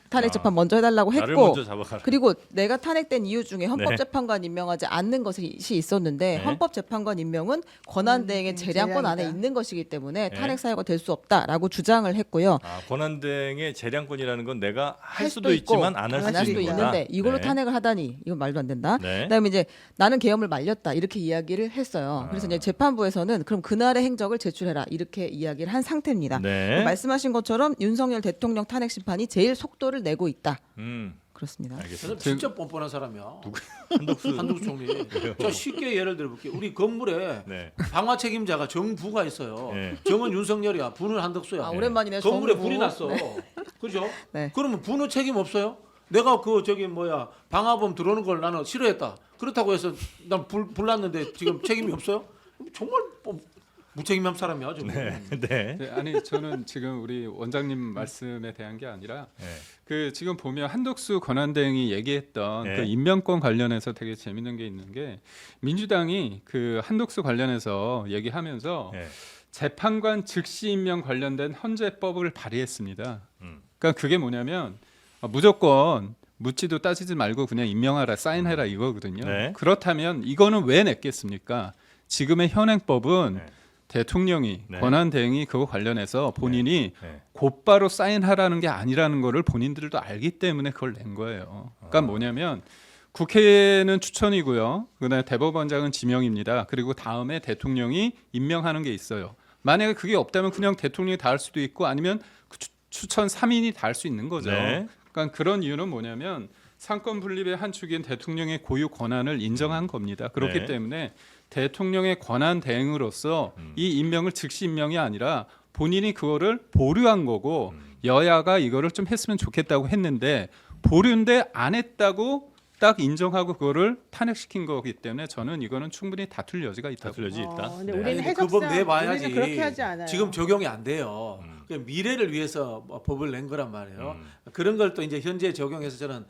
탄핵 재판 먼저 해달라고 나를 했고 먼저 잡아가라. 그리고 내가 탄핵된 이유 중에 헌법재판관 임명하지 않는 것이 있었는데 네. 헌법재판관 임명은 권한대행의 재량권 안에 재량이다. 있는 것이기 때문에 네. 탄핵 사유가 될 수 없다라고 주장을 했고요. 권한대행의 재량권이라는 건 내가 할 수도 있고 있지만 안 할 안 수도 있는 거다. 있는데 이걸로 네. 탄핵을 하다니 이건 말도 안 된다. 네. 그다음에 이제 나는 계엄을 말렸다 이렇게 이야기를 했어요. 그래서 이제 재판부에서는 그럼 그날의 행적을 제출해라 이렇게 이야기를 한 상태입니다. 네. 말씀하신 것처럼 윤석열 대통령 탄핵 심판이 제일 속도를 내고 있다. 그렇습니다. 저는 알겠습니다. 진짜 뻔뻔한 사람이야. 한덕수. 한덕수 총리. 저 쉽게 예를 들어볼게요. 우리 건물에 네. 방화 책임자가 정부가 있어요. 네. 정은 윤석열이야. 부는 한덕수야. 아, 오랜만이네. 건물에 정부. 불이 났어. 그죠? 네. 그러면 부는 책임 없어요? 내가 그 저기 뭐야 방화범 들어오는 걸 나는 싫어했다. 그렇다고 해서 난 불 났는데 지금 책임이 없어요? 정말 무책임한 사람이야. 지금. 네. 네. 네, 아니 저는 지금 우리 원장님 말씀에 대한 게 아니라 네. 그 지금 보면 한덕수 권한대행이 얘기했던 네. 그 임명권 관련해서 되게 재밌는 게 있는 게 민주당이 그 한덕수 관련해서 얘기하면서 네. 재판관 즉시 임명 관련된 헌재법을 발의했습니다. 음. 그러니까 그게 뭐냐면 무조건 묻지도 따지지 말고 그냥 임명하라 사인해라 이거거든요. 네. 그렇다면 이거는 왜 냈겠습니까? 지금의 현행법은 네. 대통령이 네. 권한대행이 그거 관련해서 본인이 네. 곧바로 사인하라는 게 아니라는 거를 본인들도 알기 때문에 그걸 낸 거예요. 그러니까 뭐냐면 국회는 추천이고요. 그다음에 대법원장은 지명입니다. 그리고 다음에 대통령이 임명하는 게 있어요. 만약에 그게 없다면 그냥 대통령이 다 할 수도 있고 아니면 그 추천 3인이 다 할 수 있는 거죠. 네. 그러니까 그런 이유는 뭐냐면 상권 분립의 한 축인 대통령의 고유 권한을 인정한 겁니다. 그렇기 네. 때문에 대통령의 권한 대행으로서 이 임명을 즉시 임명이 아니라 본인이 그거를 보류한 거고 여야가 이거를 좀 했으면 좋겠다고 했는데 보류인데 안 했다고 딱 인정하고 그거를 탄핵시킨 거기 때문에 저는 이거는 충분히 다툴 여지가 있다고 다툴 여지 있다. 근데 네. 우리는 아니, 해석상 그법 내봐야지. 우리는 그렇게 하지 않아요. 지금 적용이 안 돼요. 그냥 미래를 위해서 법을 낸 거란 말이에요. 음. 그런 걸 또 이제 현재 적용해서 저는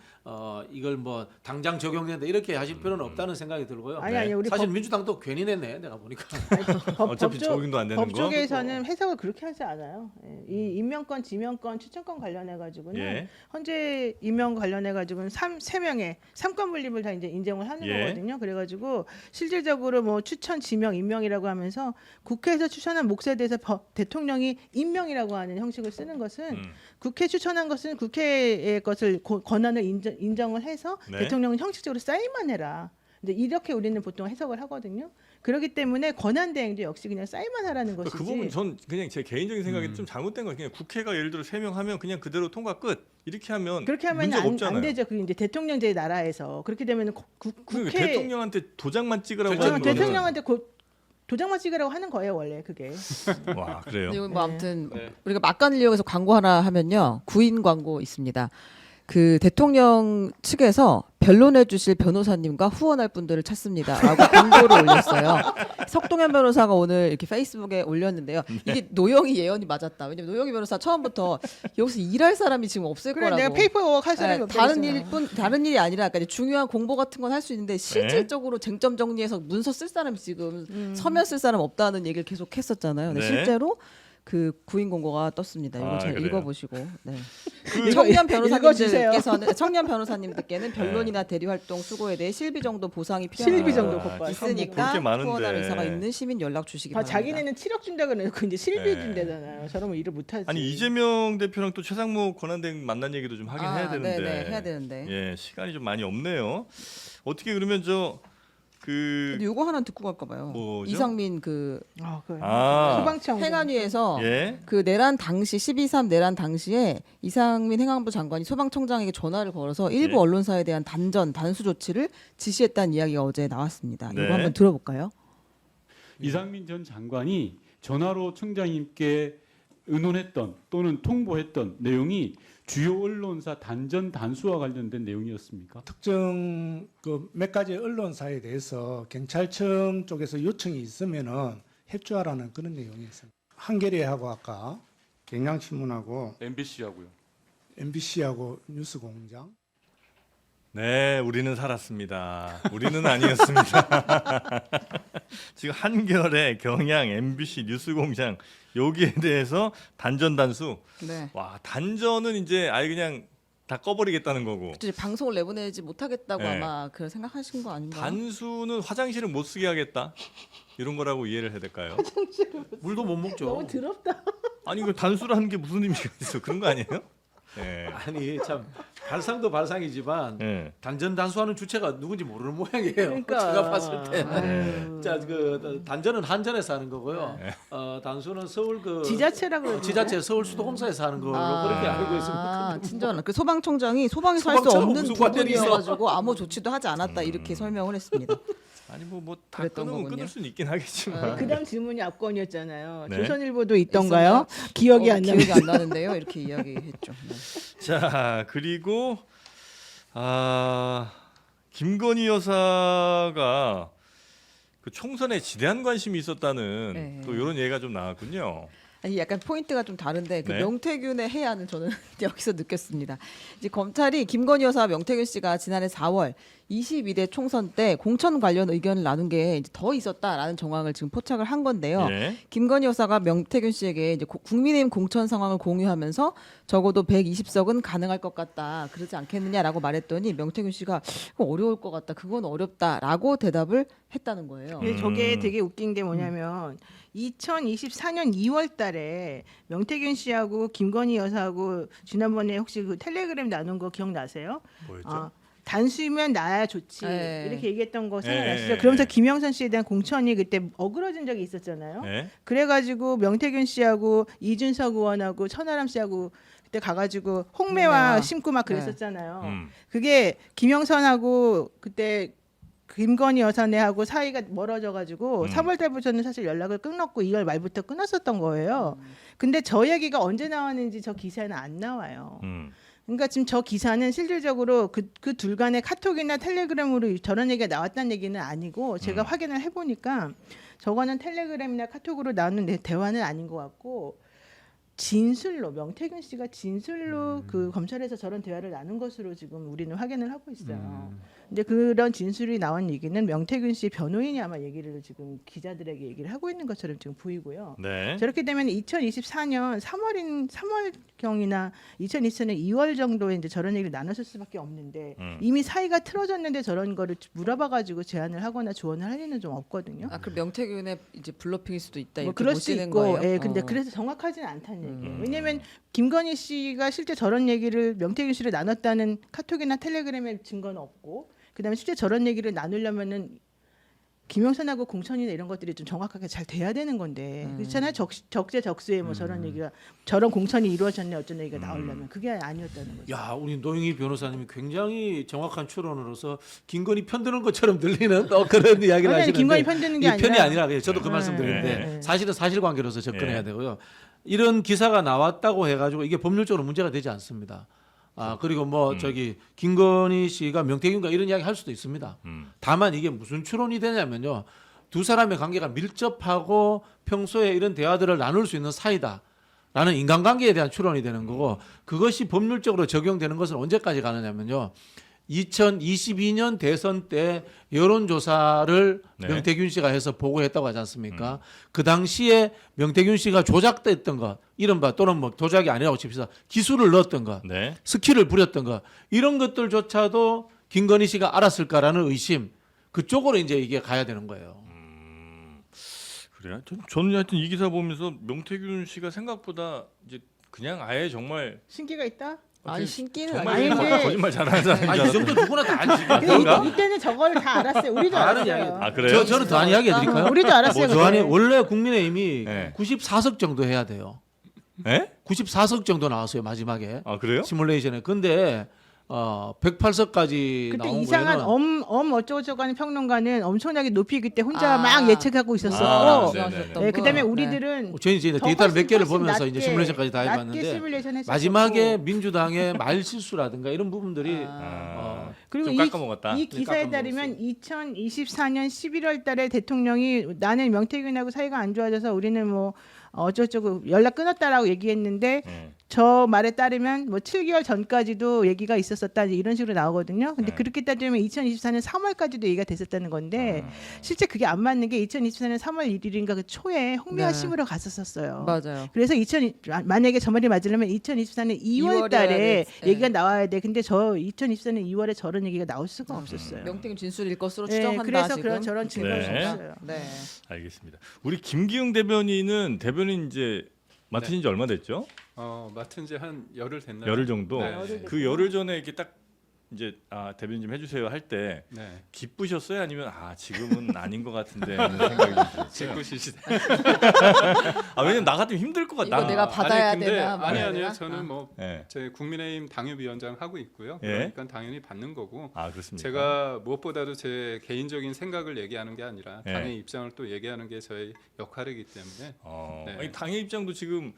이걸 뭐 당장 적용된다 이렇게 하실 필요는 없다는 생각이 들고요. 아니 아니 우리 사실 민주당도 괜히 냈네 내가 보니까. 어차피 적용도 안 되는 거. 법조계에서는 해석을 그렇게 하지 않아요. 예, 이 임명권, 지명권, 추천권 관련해 가지고는 예. 헌재 임명 관련해 가지고는 3명의 삼권 분립을 다 이제 인정을 하는 예. 거거든요. 그래 가지고 실질적으로 뭐 추천, 지명, 임명이라고 하면서 국회에서 추천한 몫에 대해서 대통령이 임명이라고 하는 형식을 쓰는 것은 국회 추천한 것은 국회의 것을 권한을 인정을 해서 네. 대통령은 형식적으로 사인만 해라. 이제 이렇게 우리는 보통 해석을 하거든요. 그렇기 때문에 권한 대행도 역시 그냥 사인만 하라는 것이지. 그 부분 전 그냥 제 개인적인 생각이 좀 잘못된 거예요. 그냥 국회가 예를 들어 3명 하면 그냥 그대로 통과 끝. 이렇게 하면 그렇게 하면 문제가 없잖아요. 안 되죠. 그게 이제 대통령제 나라에서 그렇게 되면 그러니까 국회 대통령한테 도장만 찍으라고 그렇죠. 하는 거는 대통령한테 도장만 찍으라고 하는 거예요 원래 그게. 와 그래요. 그리고 뭐 아무튼 네. 우리가 막간을 이용해서 광고 하나 하면요 구인 광고 있습니다. 그 대통령 측에서 변론해 주실 변호사님과 후원할 분들을 찾습니다라고 광고를 올렸어요. 석동현 변호사가 오늘 이렇게 페이스북에 올렸는데요. 이게 노영희 예언이 맞았다. 왜냐면 노영희 변호사 처음부터 여기서 일할 사람이 지금 없을 그래 거라고. 내가 페이퍼워크 할 사람이 네, 없다 다른 그랬잖아. 다른 일이 아니라 그러니까 중요한 공보 같은 건 할 수 있는데 실질적으로 쟁점 정리해서 문서 쓸 사람이 지금 서면 쓸 사람 없다는 얘기를 계속 했었잖아요. 근데 네. 실제로 그 구인 공고가 떴습니다. 이거 아, 잘 그래요? 읽어보시고. 네. 이거 청년 읽어주세요. 청년 변호사님들께는 변론이나 대리 활동 수고에 대해 실비 정도 보상이 실비 정도 필요하다. got 있으니까 볼게 많은데. 후원할 의사가 있는 시민 연락 주시기 바랍니다. 자기네는 7억 준다 그래놓고 이제 실비 네. 준대잖아요. 저러면 일을 못하지. 아니 이재명 대표랑 또 최상무 권한대행 만난 얘기도 좀 하긴 해야 되는데. 네네, 해야 되는데. 예, 시간이 좀 많이 없네요. 어떻게 그러면 근데 요거 하나 듣고 갈까 봐요. 뭐죠? 이상민 소방청 행안위에서 예. 그 내란 당시 12.3 내란 당시에 이상민 행안부 장관이 소방청장에게 전화를 걸어서 일부 예. 언론사에 대한 단수 조치를 지시했다는 이야기가 어제 나왔습니다. 네. 이거 한번 들어볼까요? 이상민 전 장관이 전화로 청장님께 의논했던 또는 통보했던 내용이 주요 언론사 단전 단수와 관련된 내용이었습니까? 특정 그 몇 가지 언론사에 대해서 경찰청 쪽에서 요청이 있으면은 협조하라는 그런 내용이 있습니다. 한겨레하고 아까 경향신문하고 MBC하고요. MBC하고 뉴스공장 네, 우리는 살았습니다. 우리는 아니었습니다. 지금 한겨레, 경향, MBC, 뉴스공장 여기에 대해서 단전 단수. 네. 와, 단전은 이제 아예 그냥 다 꺼버리겠다는 거고. 이제 방송을 내보내지 못하겠다고 네. 아마 그런 생각하신 거 아닌가요? 단수는 화장실을 못 쓰게 하겠다. 이런 거라고 이해를 해야 될까요? 물도 못 먹죠. 너무 더럽다. 아니 그 단수라는 게 무슨 의미가 있어? 그런 거 아니에요? 네. 아니 참 발상도 발상이지만 네. 단전 단수하는 주체가 누군지 모르는 모양이에요. 그러니까. 제가 봤을 때. 아유. 자, 그 단전은 한전에서 하는 거고요. 네. 단수는 서울 그 지자체라고 그러던데? 지자체 서울수도공사에서 하는 걸로 그렇게 알고 있습니다. 친절한. 그 소방청장이 소방에서 할 수 소방차하고 없는 무슨 관련이 있어? 부분이어가지고 아무 조치도 하지 않았다 이렇게 설명을 했습니다. 아니 뭐다 그랬던 끊으면 거군요. 끊을 수는 있긴 하겠지만. 그다음 질문이 압권이었잖아요. 네. 조선일보도 있던가요? 기억이 안 기억이 납니다. 안 나는데요. 이렇게 이야기했죠. 네. 자 그리고 김건희 여사가 그 총선에 지대한 관심이 있었다는 네. 또 이런 얘기가 좀 나왔군요. 아니 약간 포인트가 좀 다른데 그 네. 명태균의 해안을 저는 여기서 느꼈습니다. 이제 검찰이 김건희 여사와 명태균 씨가 지난해 4월 22대 총선 때 공천 관련 의견을 나눈 게 이제 더 있었다라는 정황을 지금 포착을 한 건데요. 예. 김건희 여사가 명태균 씨에게 이제 국민의힘 공천 상황을 공유하면서 적어도 120석은 가능할 것 같다. 그러지 않겠느냐라고 말했더니 명태균 씨가 이거 어려울 것 같다. 그건 어렵다라고 대답을 했다는 거예요. 근데 저게 되게 웃긴 게 뭐냐면 2024년 2월 달에 명태균 씨하고 김건희 여사하고 지난번에 혹시 그 텔레그램 나눈 거 기억나세요? 뭐였죠? 단수면 나야 좋지. 네. 이렇게 얘기했던 거 생각나시죠? 네. 그러면서 김영선 씨에 대한 공천이 그때 어그러진 적이 있었잖아요. 네. 그래가지고 명태균 씨하고 이준석 의원하고 천하람 씨하고 그때 가가지고 홍매화 홍매화. 심고 막 네. 그랬었잖아요. 음. 그게 김영선하고 그때 김건희 여사네하고 사이가 멀어져가지고 3월 달부터는 사실 연락을 끊었고 2월 말부터 끊었었던 거예요. 근데 저 얘기가 언제 나왔는지 저 기사에는 안 나와요. 그러니까 지금 저 기사는 실질적으로 그 둘 간의 카톡이나 텔레그램으로 저런 얘기가 나왔다는 얘기는 아니고 제가 확인을 해보니까 저거는 텔레그램이나 카톡으로 나눈 대화는 아닌 것 같고 진술로 명태균 씨가 진술로 그 검찰에서 저런 대화를 나눈 것으로 지금 우리는 확인을 하고 있어요. 근데 그런 진술이 나온 얘기는 명태균 씨 변호인이 아마 얘기를 지금 기자들에게 얘기를 하고 있는 것처럼 지금 보이고요. 네. 저렇게 되면 2024년 3월경이나 2024년 2월 정도에 이제 저런 얘기를 나눴을 수밖에 없는데 이미 사이가 틀어졌는데 저런 거를 물어봐가지고 제안을 하거나 조언을 할 리는 좀 없거든요. 아, 그럼 명태균의 이제 블러핑일 수도 있다 뭐 이렇게 그럴 수 보시는 있고, 거예요? 예, 근데 어. 그래서 정확하지는 않다는 얘기예요. 왜냐하면 김건희 씨가 실제 저런 얘기를 명태균 씨를 나눴다는 카톡이나 텔레그램의 증거는 없고, 그다음에 실제 저런 얘기를 나누려면은 김영선하고 공천이나 이런 것들이 좀 정확하게 잘 돼야 되는 건데 그렇잖아요. 적재적소에 뭐 저런 얘기가 저런 공천이 이루어졌네 어쩐 얘기가 나오려면 그게 아니었다는 거죠. 야, 우리 노영희 변호사님이 굉장히 정확한 추론으로서 김건희 편드는 것처럼 들리는 그런 이야기를 아니, 하시는데 김건희 편드는 게 이 편이 아니라 아니라 저도 그 네. 말씀드리는데 네. 사실은 사실관계로서 접근해야 네. 되고요. 이런 기사가 나왔다고 해가지고 이게 법률적으로 문제가 되지 않습니다. 그리고 뭐 저기 김건희 씨가 명태균과 이런 이야기 할 수도 있습니다. 다만 이게 무슨 추론이 되냐면요. 두 사람의 관계가 밀접하고 평소에 이런 대화들을 나눌 수 있는 사이다라는 인간관계에 대한 추론이 되는 거고 그것이 법률적으로 적용되는 것은 언제까지 가느냐면요. 2022년 대선 때 여론조사를 네. 명태균 씨가 해서 보고했다고 하지 않습니까? 그 당시에 명태균 씨가 조작됐던 것, 이른바 또는 뭐 조작이 아니라고 칩시다. 기술을 넣었던 것, 네. 스킬을 부렸던 것, 이런 것들조차도 김건희 씨가 알았을까라는 의심, 그쪽으로 이제 이게 가야 되는 거예요. 그래요? 저는 하여튼 이 기사 보면서 명태균 씨가 생각보다 이제 그냥 아예 정말 신기가 있다? 아니 어떻게 신기는 정말 아니, 아니고 근데- 거짓말 잘하는 사람인 아, 줄 이 정도 누구나 다 알지. 근데 그런가? 이때는 저걸 다 알았어요. 우리도 다 아는 알았어요. 이야기예요. 아 그래요? 저는 더한 이야기 해드릴까요? 우리도 알았어요. 저 안에 그때. 원래 국민의힘이 네. 94석 정도 해야 돼요. 예? 94석 정도 나왔어요 마지막에 아 그래요? 시뮬레이션에. 근데 108석까지 그때 나온 이상한 거에는 어쩌고저쩌고 하는 평론가는 엄청나게 높이 그때 혼자 아. 막 예측하고 있었었고 아, 네. 말씀하셨던 네, 거. 그다음에 네. 우리들은 저희 이제 더 데이터를 몇 훨씬, 개를 훨씬 보면서 이제 낮게, 시뮬레이션까지 다 낮게 해봤는데 시뮬레이션 했었고. 마지막에 민주당의 말 실수라든가 이런 부분들이 아, 그리고 좀 깎아먹었다. 이 기사에 따르면 2024년 11월 달에 대통령이 나는 명태균하고 사이가 안 좋아져서 우리는 뭐 어쩌고저쩌고 연락 끊었다라고 얘기했는데 네. 저 말에 따르면 뭐 7개월 전까지도 얘기가 있었었다 이런 식으로 나오거든요. 근데 네. 그렇게 따지면 2024년 3월까지도 얘기가 됐었다는 건데 실제 그게 안 맞는 게 2024년 3월 1일인가 그 초에 홍미화 네. 심으러 갔었었어요. 맞아요. 그래서 만약에 저 말이 맞으려면 2024년 2월 달에 2월에 네. 얘기가 나와야 돼. 근데 저 2024년 2월에 저런 얘기가 나올 수가 없었어요. 명태균 진술일 것으로 네, 추정한다 그래서 지금. 그런 저런 증거가 네. 없어요. 네. 알겠습니다. 우리 김기웅 대변인은 대변인 이제 맡으신 지 얼마 됐죠? 맡은 지 한 열흘 됐나요? 열흘 정도. 네. 그 열흘 전에 이렇게 딱 이제 대변인 좀 해주세요 할 때 네. 기쁘셨어요? 아니면 지금은 아닌 것 같은데 하는 생각이 좀 들었어요. 직구시시대. 왜냐면 나 같으면 힘들 것 같다. 이거 내가 받아야 아니, 근데 되나? 아니 말아야 아니요. 되나? 저는 뭐 예. 제 국민의힘 당협위원장 하고 있고요. 예. 그러니까 당연히 받는 거고. 그렇습니까? 제가 무엇보다도 제 개인적인 생각을 얘기하는 게 아니라 예. 당의 입장을 또 얘기하는 게 저의 역할이기 때문에 네. 아니, 당의 입장도 지금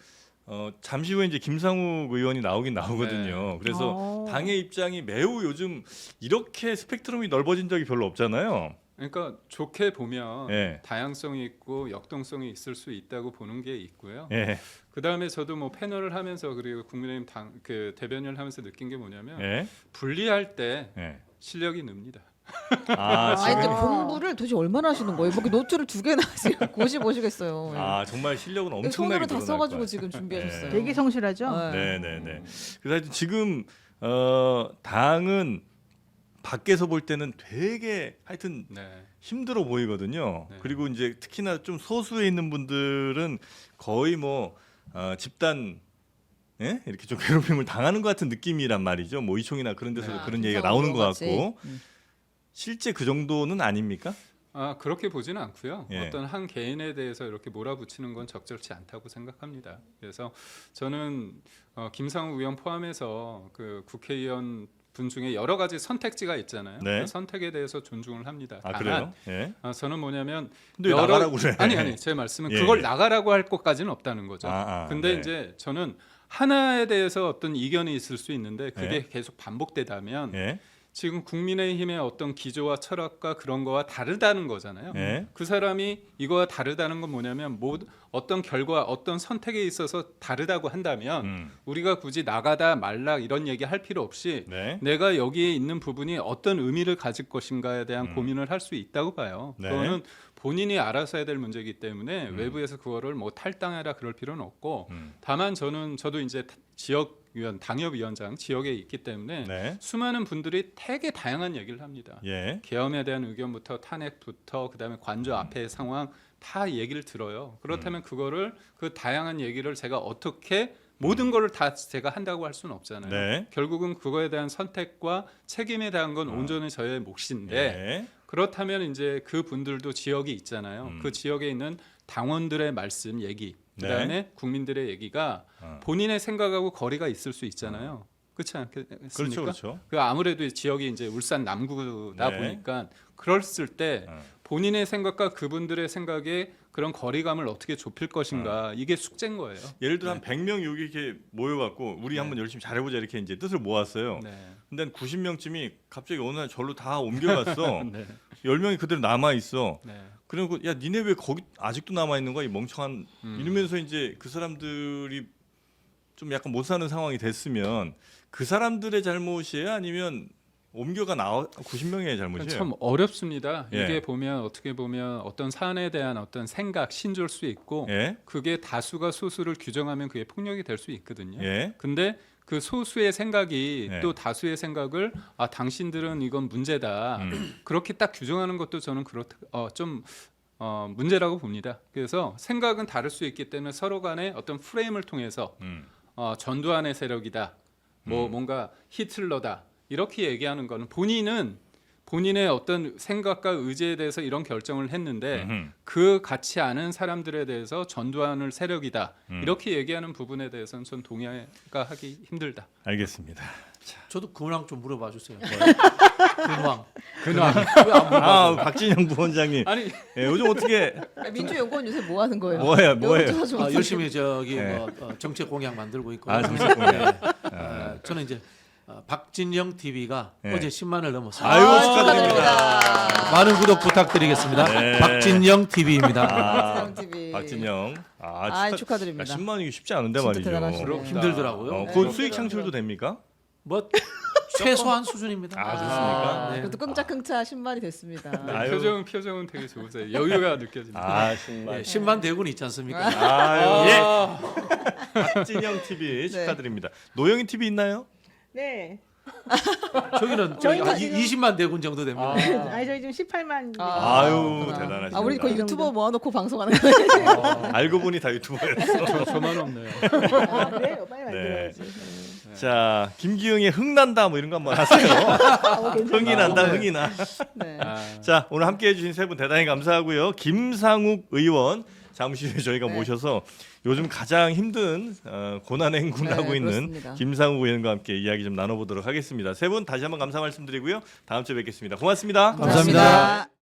잠시 후에 이제 김상욱 의원이 나오긴 나오거든요. 그래서 당의 입장이 매우 요즘 이렇게 스펙트럼이 넓어진 적이 별로 없잖아요. 그러니까 좋게 보면 예. 다양성이 있고 역동성이 있을 수 있다고 보는 게 있고요. 예. 그 다음에 저도 뭐 패널을 하면서 그리고 국민의힘 그 대변인을 하면서 느낀 게 뭐냐면 예. 분리할 때 예. 실력이 늡니다. 아니 지금 근데 공부를 도대체 얼마나 하시는 거예요? 뭐 이렇게 노트를 2개나 하시고 고시 보시겠어요. 정말 실력은 엄청나게 손으로 다 늘어날 써가지고 거야. 지금 준비하셨어요. 되게 성실하죠. 네. 네네네. 그래서 하여튼 지금 당은 밖에서 볼 때는 되게 하여튼 네. 힘들어 보이거든요. 네. 그리고 이제 특히나 좀 소수에 있는 분들은 거의 뭐 집단 이렇게 좀 괴롭힘을 당하는 것 같은 느낌이란 말이죠. 뭐 이총이나 그런 데서 아, 그런 얘기가 김상욱 나오는 것 같이. 같고 실제 그 정도는 아닙니까? 그렇게 보지는 않고요. 예. 어떤 한 개인에 대해서 이렇게 몰아붙이는 건 적절치 않다고 생각합니다. 그래서 저는 김상욱 의원 포함해서 그 국회의원 분 중에 여러 가지 선택지가 있잖아요. 네. 그 선택에 대해서 존중을 합니다. 그래요? 예. 저는 뭐냐면 근데 왜 나가라고 그래? 아니 제 말씀은 예, 그걸 예. 나가라고 할 것까지는 없다는 거죠. 근데 네. 이제 저는 하나에 대해서 어떤 이견이 있을 수 있는데 그게 예. 계속 반복되다면 예. 지금 국민의힘의 어떤 기조와 철학과 그런 거와 다르다는 거잖아요. 예. 그 사람이 이거와 다르다는 건 뭐냐면 어떤 결과, 어떤 선택에 있어서 다르다고 한다면 우리가 굳이 나가다 말라 이런 얘기 할 필요 없이 네. 내가 여기에 있는 부분이 어떤 의미를 가질 것인가에 대한 고민을 할 수 있다고 봐요. 네. 그거는 본인이 알아서 해야 될 문제이기 때문에 외부에서 그거를 뭐 탈당해라 그럴 필요는 없고 다만 저도 이제 지역위원, 당협위원장 지역에 있기 때문에 네. 수많은 분들이 되게 다양한 얘기를 합니다. 예. 계엄에 대한 의견부터 탄핵부터 그다음에 관저 앞의 상황 다 얘기를 들어요. 그렇다면 그거를 그 다양한 얘기를 제가 어떻게 모든 거를 다 제가 한다고 할 수는 없잖아요. 네. 결국은 그거에 대한 선택과 책임에 대한 건 온전히 저의 몫인데 예. 그렇다면 이제 그 분들도 지역이 있잖아요. 그 지역에 있는 당원들의 말씀 얘기 그다음에 네. 국민들의 얘기가 본인의 생각하고 거리가 있을 수 있잖아요. 그렇지 않겠습니까? 그렇죠, 그렇죠. 아무래도 지역이 이제 울산 남구다 네. 보니까 그랬을 때 본인의 생각과 그분들의 생각에 그런 거리감을 어떻게 좁힐 것인가 이게 숙제인 거예요. 예를 들어 한 100명 여기 이렇게 모여갖고 우리 한번 열심히 잘해보자 이렇게 이제 뜻을 모았어요. 네. 근데 한 90명쯤이 갑자기 어느 날 절로 다 옮겨갔어. 네. 10명이 그대로 남아 있어. 네. 그리고 야 니네 왜 거기 아직도 남아 있는 거야 이 멍청한 이러면서 이제 그 사람들이 좀 약간 못 사는 상황이 됐으면 그 사람들의 잘못이에요 아니면 옮겨가 나와 90명의 잘못이에요. 참 어렵습니다. 예. 이게 보면 어떻게 보면 어떤 사안에 대한 어떤 생각, 신조일 수 있고 예. 그게 다수가 소수를 규정하면 그게 폭력이 될 수 있거든요. 예. 근데 그 소수의 생각이 예. 또 다수의 생각을 당신들은 이건 문제다. 그렇게 딱 규정하는 것도 저는 좀 문제라고 봅니다. 그래서 생각은 다를 수 있기 때문에 서로 간에 어떤 프레임을 통해서 전두환의 세력이다. 뭔가 히틀러다. 이렇게 얘기하는 거는 본인의 어떤 생각과 의지에 대해서 이런 결정을 했는데 그 같지 않은 사람들에 대해서 전두환을 세력이다. 이렇게 얘기하는 부분에 대해서는 전 동의가 하기 힘들다. 알겠습니다. 저도 근황 좀 물어봐 주세요. 근황. 근황. 아, 박진영 부원장님. 아니 예, 요즘 어떻게 민주연구원 요새 뭐 하는 거예요? 뭐예요? 열심히 정책 공약 만들고 있고. 아, 정책 공약. 저는 이제 박진영 TV가 네. 어제 10만을 넘었어요. 아유, 축하드립니다. 많은 구독 부탁드리겠습니다. 네. 박진영 TV입니다. 아, TV. 박진영. 축하드립니다. 10만이 쉽지 않은데 진짜 말이죠. 대단하시네요. 힘들더라고요. 그 수익 창출도 됩니까? 뭐 최소한 수준입니다. 아, 좋습니까? 네. 그래도 끔짝끔짝 10만이 됐습니다. 아유. 표정은 되게 좋으세요. 여유가 느껴집니다. 아, 예, 10만. 10만 대군이 있지 않습니까? 아유. 예. 박진영 TV 축하드립니다. 노영희 TV 있나요? 네. 저기는 저희가 한 지금- 20만 대군 정도 됩니다. 아니 저희 지금 18만. 아유, 그렇구나. 대단하십니다. 우리 그 유튜버 모아놓고 방송하는 거예요. 알고 보니 다 유튜버였어. 저만 없네요. 아, 그래요? 빨리 네. 만들어야지. 자, 김기흥의 흥난다 뭐 이런 거 한번 하세요. 흥이 난다, 네. 흥이 나. 네. 자, 오늘 함께해 주신 세 분 대단히 감사하고요. 김상욱 의원 잠시 후에 저희가 네. 모셔서 요즘 가장 힘든 고난의 행군하고 네, 있는 그렇습니다. 김상욱 의원과 함께 이야기 좀 나눠보도록 하겠습니다. 세 분 다시 한번 감사 말씀드리고요. 다음 주에 뵙겠습니다. 고맙습니다. 감사합니다.